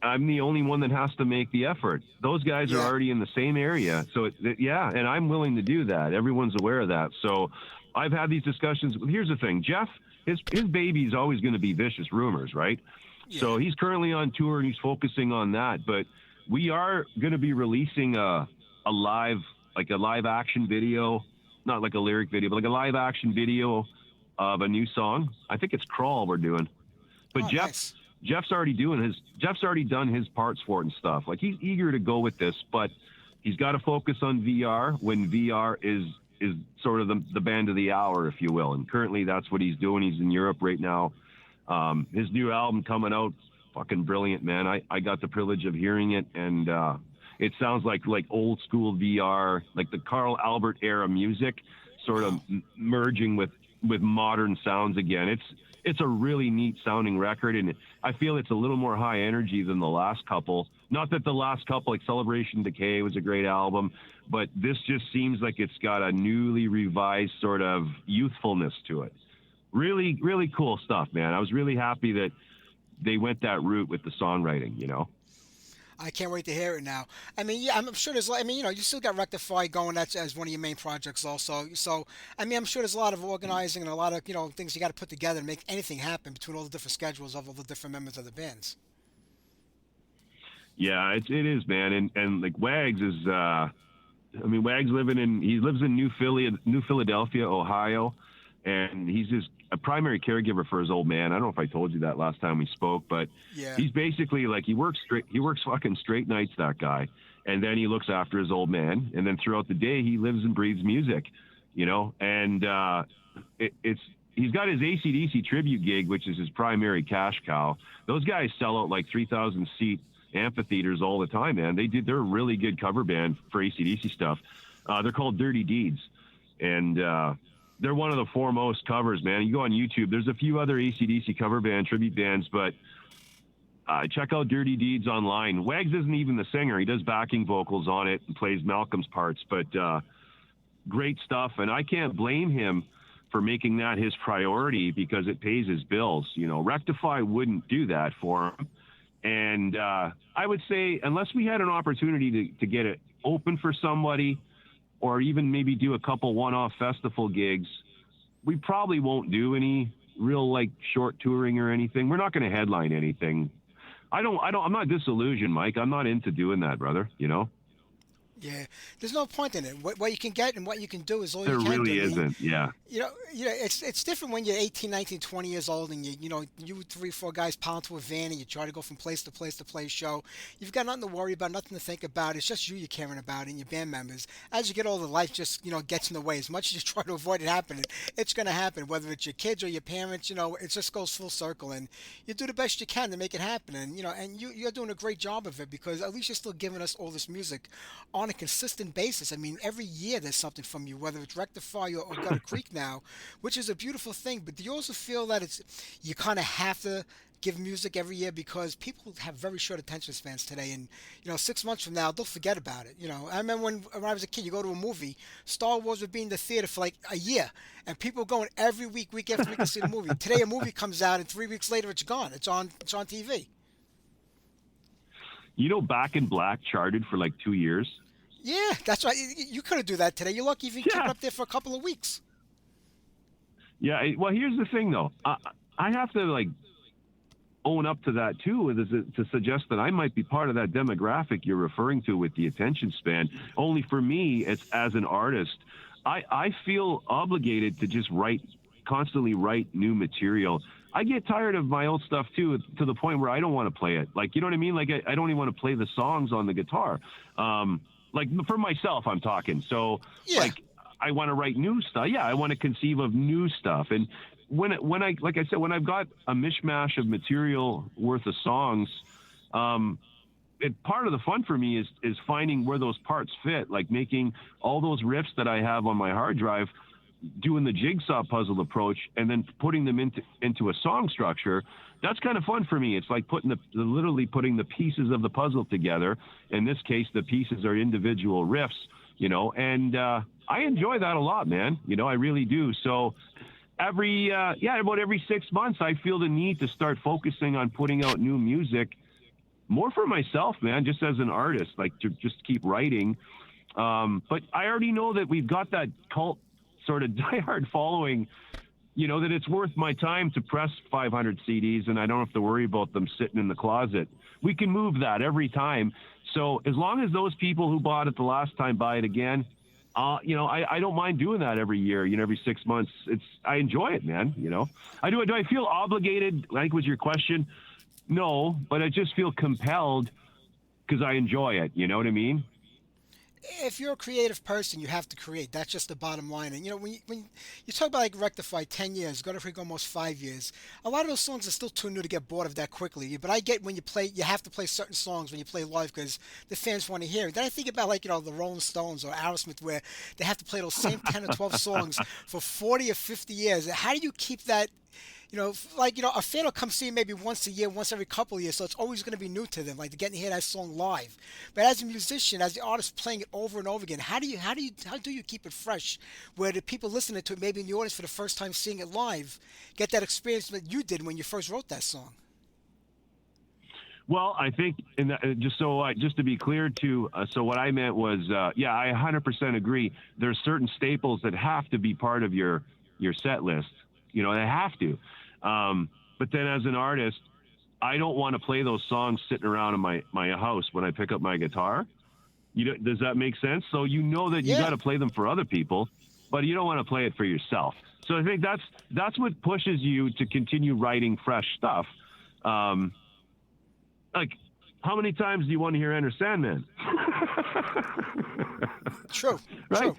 I'm the only one that has to make the effort. Those guys are already in the same area. So, and I'm willing to do that. Everyone's aware of that. So I've had these discussions. Here's the thing. Jeff, his baby is always going to be Vicious Rumors, right? Yeah. So he's currently on tour and he's focusing on that. But we are going to be releasing a live action video, not like a lyric video, but like a live action video of a new song. I think it's Crawl we're doing. But Jeff's already done his parts for it and stuff. Like, he's eager to go with this, but he's got to focus on VR when VR is sort of the band of the hour, if you will. And currently that's what he's doing. He's in Europe right now. His new album coming out, fucking brilliant, man. I got the privilege of hearing it, and it sounds like old school VR, like the Carl Albert era music, sort of merging with modern sounds again. It's a really neat sounding record, and I feel it's a little more high energy than the last couple. Not that the last couple, like Celebration Decay, was a great album, but this just seems like it's got a newly revised sort of youthfulness to it. Really, really cool stuff, man. I was really happy that they went that route with the songwriting, I can't wait to hear it now. I mean, yeah, I'm sure there's. I mean, you still got Wreck-Defy going. That's as one of your main projects, also. So, I mean, I'm sure there's a lot of organizing and a lot of things you got to put together to make anything happen between all the different schedules of all the different members of the bands. Yeah, it is, man, and like Wags is. Wags lives in New Philadelphia, Ohio, and he's just a primary caregiver for his old man. I don't know if I told you that last time we spoke, but he's basically like, he works fucking straight nights, that guy. And then he looks after his old man. And then throughout the day, he lives and breathes music, and he's got his AC/DC tribute gig, which is his primary cash cow. Those guys sell out like 3,000 seat amphitheaters all the time, man. They're a really good cover band for AC/DC stuff. They're called Dirty Deeds. And, they're one of the foremost covers, man. You go on YouTube, there's a few other AC/DC cover band, tribute bands, but check out Dirty Deeds online. Wags isn't even the singer. He does backing vocals on it and plays Malcolm's parts, but great stuff. And I can't blame him for making that his priority because it pays his bills. You know, Wreck-Defy wouldn't do that for him. And I would say unless we had an opportunity to get it open for somebody or even maybe do a couple one-off festival gigs, we probably won't do any real like short touring or anything. We're not going to headline anything. I'm not disillusioned, Mike. I'm not into doing that, brother, you know? Yeah, there's no point in it. What you can get and what you can do is all There you can do. really isn't, yeah. You know, it's different when you're 18, 19, 20 years old and you 3, 4 guys pound to a van and you try to go from place to place to play a show. You've got nothing to worry about, nothing to think about. It's just you're caring about and your band members. As you get older, life just, gets in the way. As much as you try to avoid it happening, it's going to happen. Whether it's your kids or your parents, it just goes full circle. And you do the best you can to make it happen. And, and you're doing a great job of it because at least you're still giving us all this music on a consistent basis. I mean, every year there's something from you, whether it's Wreck-Defy or Gutter Creek now, which is a beautiful thing. But do you also feel that you kind of have to give music every year because people have very short attention spans today, and 6 months from now they'll forget about it. I remember when I was a kid, you go to a movie, Star Wars would be in the theater for like a year, and people going every week after week to see the movie. Today a movie comes out, and 3 weeks later it's gone. It's on TV. Back in Black charted for like 2 years. Yeah, that's right. You couldn't do that today. You're lucky if you can keep it up there for a couple of weeks. Yeah, well, here's the thing, though. I have to, own up to that, too, to suggest that I might be part of that demographic you're referring to with the attention span. Only for me, it's as an artist, I feel obligated to just constantly write new material. I get tired of my old stuff, too, to the point where I don't want to play it. You know what I mean? I don't even want to play the songs on the guitar. For myself, I'm talking. So, yeah. I want to write new stuff. Yeah, I want to conceive of new stuff. And when I've got a mishmash of material worth of songs, part of the fun for me is finding where those parts fit, like making all those riffs that I have on my hard drive, doing the jigsaw puzzle approach, and then putting them into a song structure. That's kind of fun for me. It's like literally putting the pieces of the puzzle together. In this case, the pieces are individual riffs, and I enjoy that a lot, man. I really do. So about every 6 months, I feel the need to start focusing on putting out new music more for myself, man, just as an artist, to just keep writing. But I already know that we've got that cult sort of diehard following, that it's worth my time to press 500 CDs and I don't have to worry about them sitting in the closet. We can move that every time. So as long as those people who bought it the last time buy it again, I don't mind doing that every year, every 6 months. I enjoy it, man. Do I feel obligated? I think was your question. No, but I just feel compelled because I enjoy it. You know what I mean? If you're a creative person, you have to create. That's just the bottom line. And when you talk about Wreck-Defy, 10 years, Gutter Creek almost 5 years, a lot of those songs are still too new to get bored of that quickly. But I get when you have to play certain songs when you play live because the fans want to hear it. Then I think about the Rolling Stones or Aerosmith, where they have to play those same 10 or 12 songs for 40 or 50 years. How do you keep that? A fan will come see you maybe once a year, once every couple of years, so it's always going to be new to them, like getting to hear that song live. But as a musician, as the artist playing it over and over again, how do you keep it fresh, where the people listening to it, maybe in the audience for the first time seeing it live, get that experience that you did when you first wrote that song? Well, I think, just to be clear too, so what I meant was, I 100% agree. There's certain staples that have to be part of your set list. They have to. But then as an artist, I don't want to play those songs sitting around in my house when I pick up my guitar. Does that make sense? So that you got to play them for other people, but you don't want to play it for yourself. So I think that's what pushes you to continue writing fresh stuff. How many times do you want to hear Enter Sandman? True. Right? True.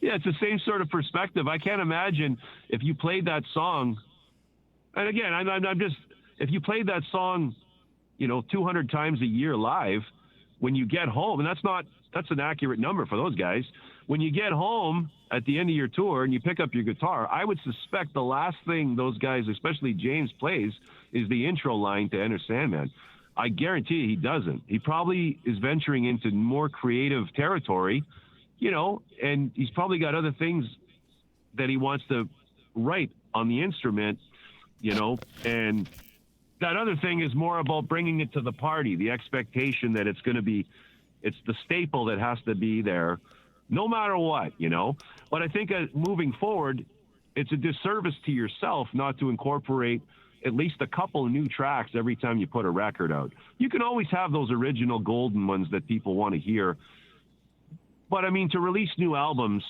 Yeah, it's the same sort of perspective. I can't imagine if you played that song, and again, I'm just, if you played that song, 200 times a year live, when you get home, and that's an accurate number for those guys. When you get home at the end of your tour and you pick up your guitar, I would suspect the last thing those guys, especially James, plays is the intro line to Enter Sandman. I guarantee he doesn't. He probably is venturing into more creative territory, and he's probably got other things that he wants to write on the instrument, and that other thing is more about bringing it to the party, the expectation that it's the staple that has to be there no matter what, But I think moving forward, it's a disservice to yourself not to incorporate at least a couple of new tracks every time you put a record out. You can always have those original golden ones that people want to hear. But I mean, to release new albums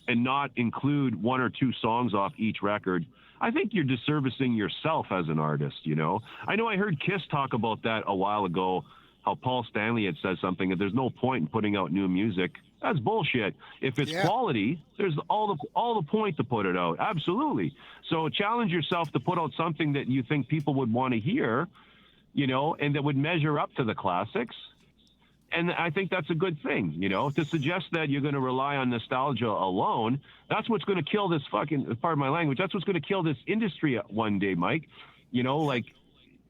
and not include one or two songs off each record, I think you're disservicing yourself as an artist, I know I heard Kiss talk about that a while ago, how Paul Stanley had said something that there's no point in putting out new music. That's bullshit. If it's quality, there's all the point to put it out. Absolutely. So challenge yourself to put out something that you think people would want to hear, and that would measure up to the classics. And I think that's a good thing, to suggest that you're going to rely on nostalgia alone. That's what's going to kill this fucking, pardon my language, that's what's going to kill this industry one day, Mike. Like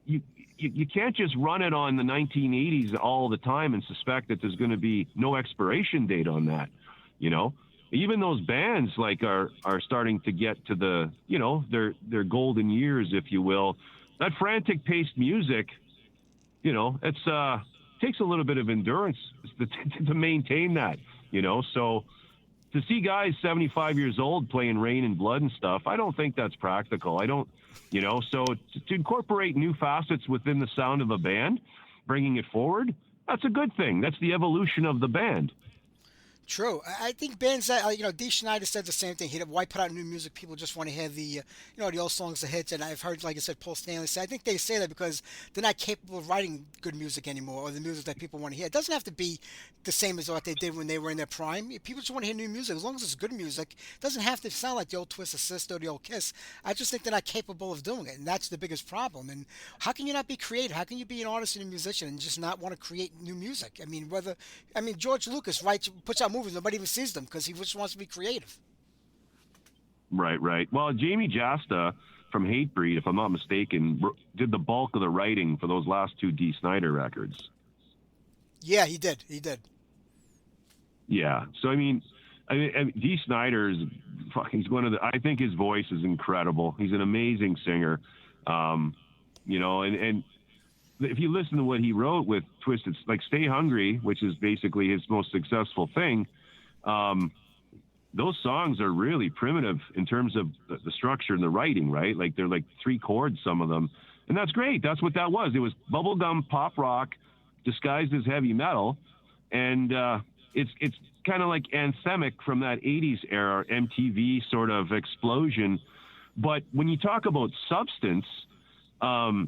you can't just run it on the 1980s all the time and suspect that there's going to be no expiration date on that. Even those bands are starting to get to the, their golden years, if you will. That frantic paced music, it's takes a little bit of endurance to maintain that, so to see guys 75 years old playing Rain and Blood and stuff, I don't think that's practical. I don't, so to incorporate new facets within the sound of a band, bringing it forward, that's a good thing. That's the evolution of the band. True. I think bands that, Dee Schneider said the same thing. Why put out new music? People just want to hear the, the old songs, the hits. And I've heard, like I said, Paul Stanley say, I think they say that because they're not capable of writing good music anymore, or the music that people want to hear. It doesn't have to be the same as what they did when they were in their prime. People just want to hear new music. As long as it's good music, it doesn't have to sound like the old Twisted Sister or the old Kiss. I just think they're not capable of doing it. And that's the biggest problem. And how can you not be creative? How can you be an artist and a musician and just not want to create new music? I mean, George Lucas puts out movies, nobody even sees them because he just wants to be creative. Right. Well, Jamie Jasta from Hatebreed, if I'm not mistaken, did the bulk of the writing for those last two Dee Snider records. Yeah, he did. Yeah. So, I mean Dee Snider is fucking I think his voice is incredible. He's an amazing singer. And if you listen to what he wrote with Twisted, like Stay Hungry, which is basically his most successful thing, those songs are really primitive in terms of the structure and the writing, right? Like they're like 3 chords, some of them. And that's great. That's what that was. It was bubblegum pop rock disguised as heavy metal. And it's kind of like anthemic from that 80s era, MTV sort of explosion. But when you talk about substance,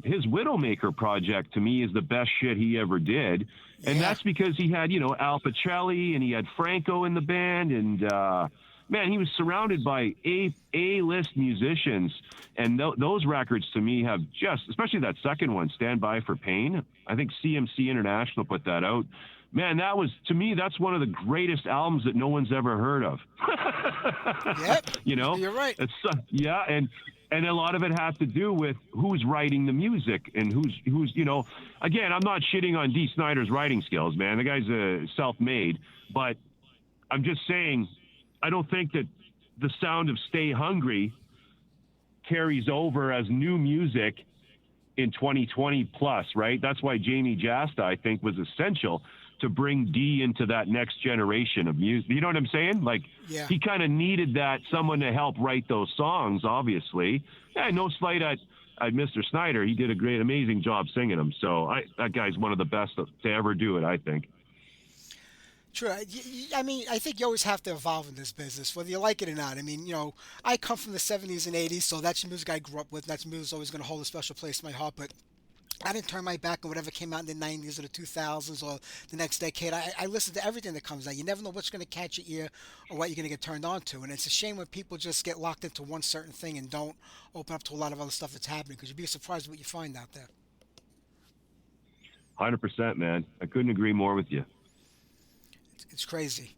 his Widowmaker project to me is the best shit he ever did. And that's because he had, Al Picelli and he had Franco in the band. And, man, he was surrounded by A-list musicians. And those records to me have especially that second one, Stand By for Pain. I think CMC International put that out. Man, to me, that's one of the greatest albums that no one's ever heard of. Yep. You're right. And a lot of it has to do with who's writing the music and who's again, I'm not shitting on Dee Snider's writing skills, man. The guy's self-made, but I'm just saying, I don't think that the sound of Stay Hungry carries over as new music in 2020 plus, right? That's why Jamie Jasta, I think, was essential to bring Dee into that next generation of music. You know what I'm saying? Like, he kind of needed someone to help write those songs, obviously. Yeah, no slight at Mr. Snider. He did a amazing job singing them. So that guy's one of the best to ever do it, I think. True. I mean, I think you always have to evolve in this business, whether you like it or not. I mean, I come from the 70s and 80s, so that's the music I grew up with. That's music that's always going to hold a special place in my heart. But I didn't turn my back on whatever came out in the 90s or the 2000s or the next decade. I listen to everything that comes out. You never know what's going to catch your ear or what you're going to get turned on to. And it's a shame when people just get locked into one certain thing and don't open up to a lot of other stuff that's happening, because you'd be surprised what you find out there. 100%, man. I couldn't agree more with you. It's crazy.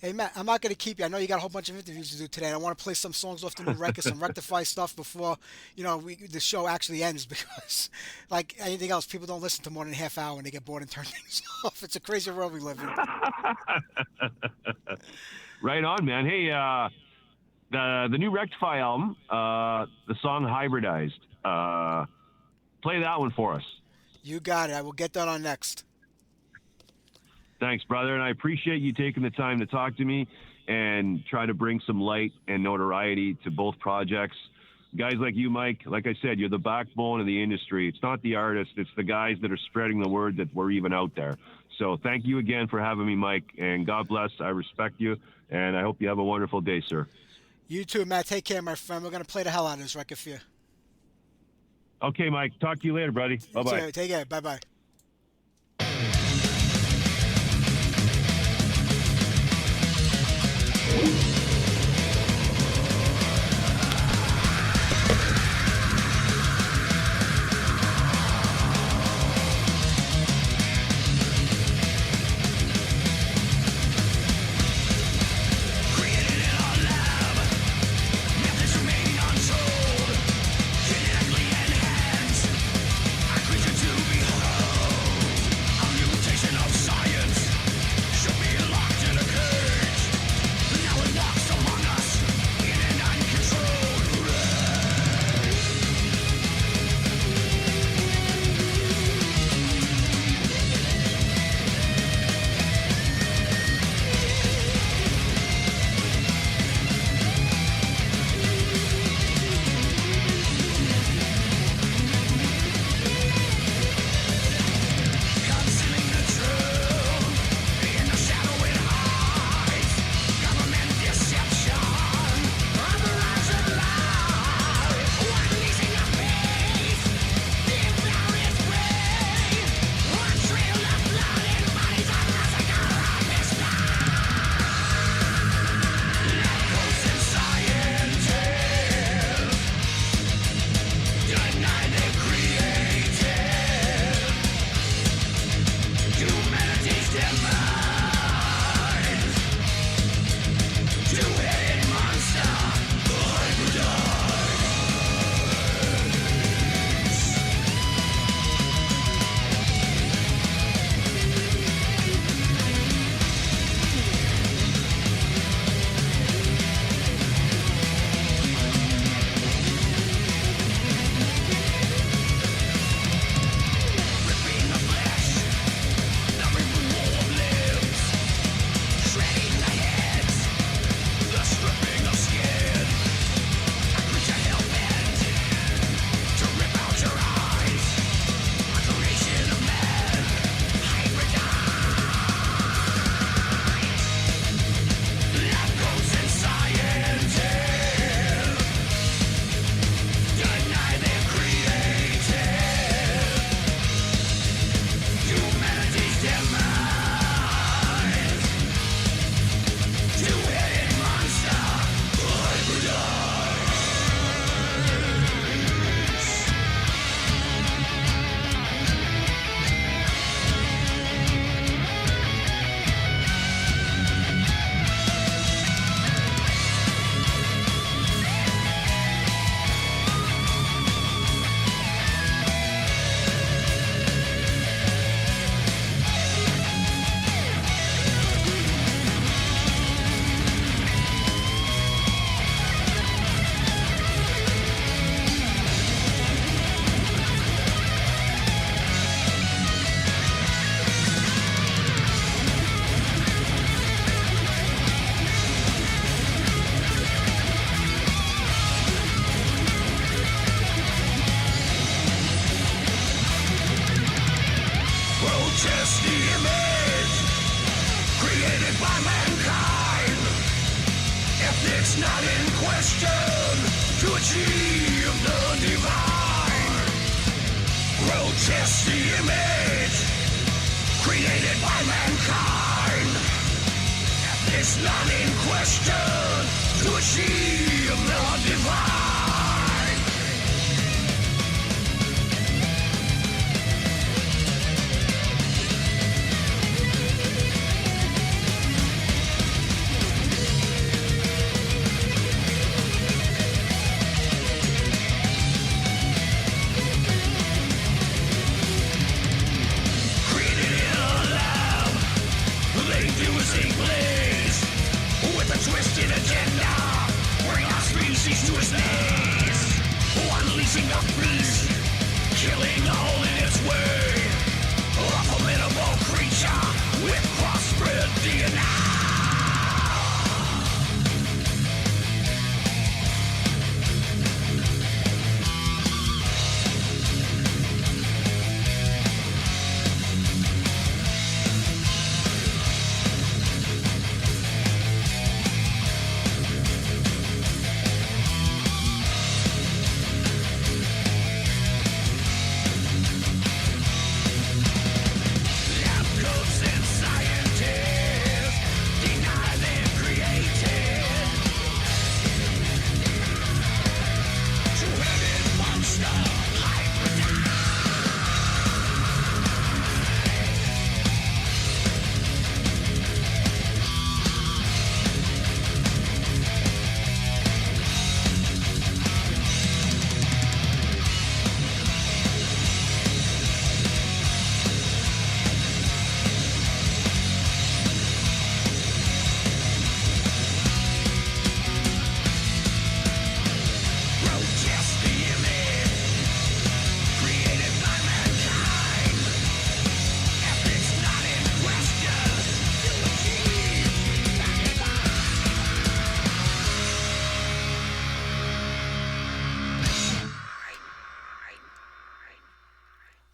Hey Matt, I'm not going to keep you. I know you got a whole bunch of interviews to do today. And I want to play some songs off the new record, some Wreck-Defy stuff before the show actually ends because, like anything else, people don't listen to more than a half hour and they get bored and turn things off. It's a crazy world we live in. Right on, man. Hey, the new Wreck-Defy album, the song "Hybridized." Play that one for us. You got it. I will get that on next. Thanks, brother, and I appreciate you taking the time to talk to me and try to bring some light and notoriety to both projects. Guys like you, Mike, like I said, you're the backbone of the industry. It's not the artists, it's the guys that are spreading the word that we're even out there. So thank you again for having me, Mike, and God bless. I respect you, and I hope you have a wonderful day, sir. You too, Matt. Take care, my friend. We're going to play the hell out of this record for you. Okay, Mike. Talk to you later, buddy. Bye-bye. Take care. Bye-bye.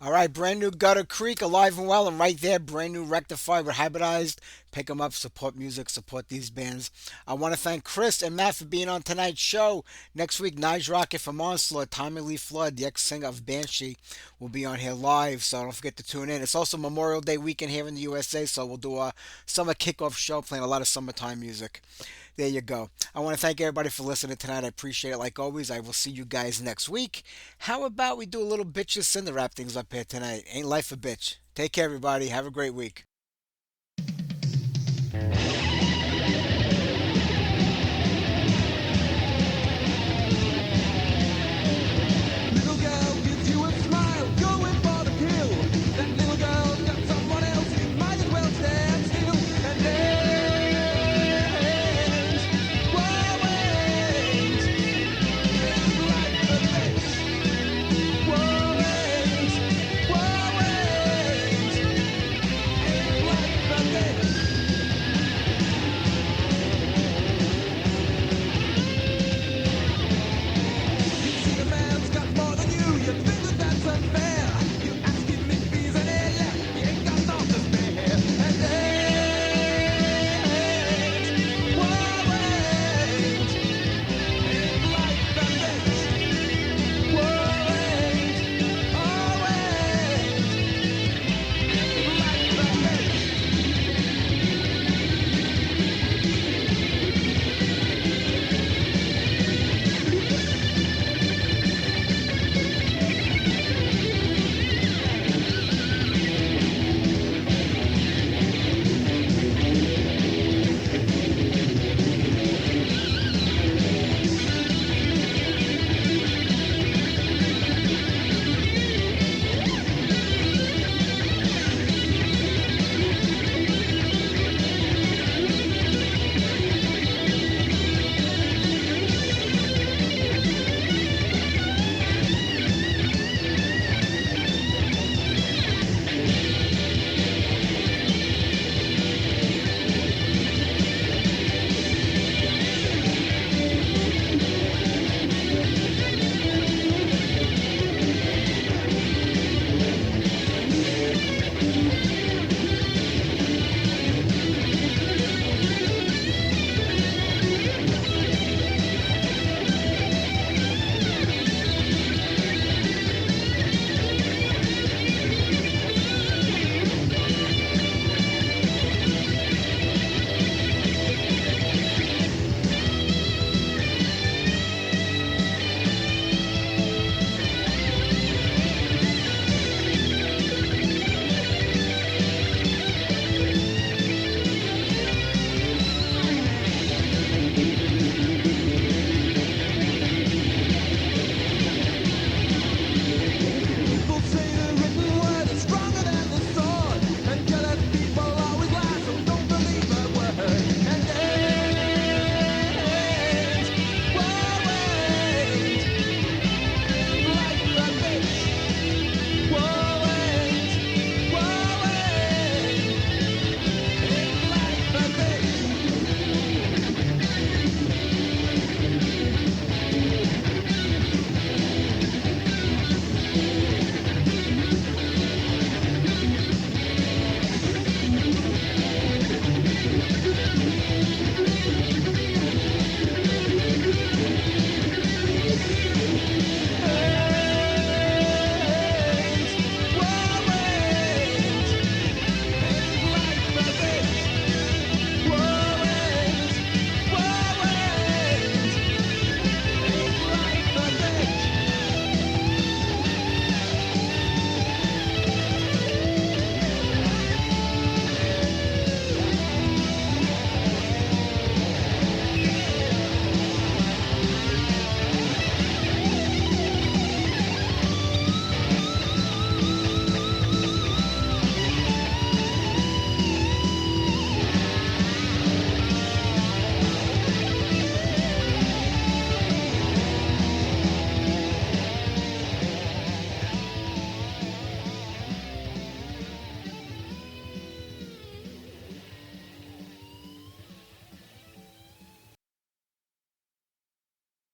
All right, brand new Gutter Creek, alive and well, and right there, brand new Rectify with Hybridized. Pick them up, support music, support these bands. I want to thank Chris and Matt for being on tonight's show. Next week, Nige Rocket from Onslaught, Tommy Lee Flood, the ex-singer of Banshee, will be on here live, so don't forget to tune in. It's also Memorial Day weekend here in the USA, so we'll do a summer kickoff show playing a lot of summertime music. There you go. I want to thank everybody for listening tonight. I appreciate it like always. I will see you guys next week. How about we do a little bitches sin to wrap things up here tonight? Ain't life a bitch? Take care, everybody. Have a great week.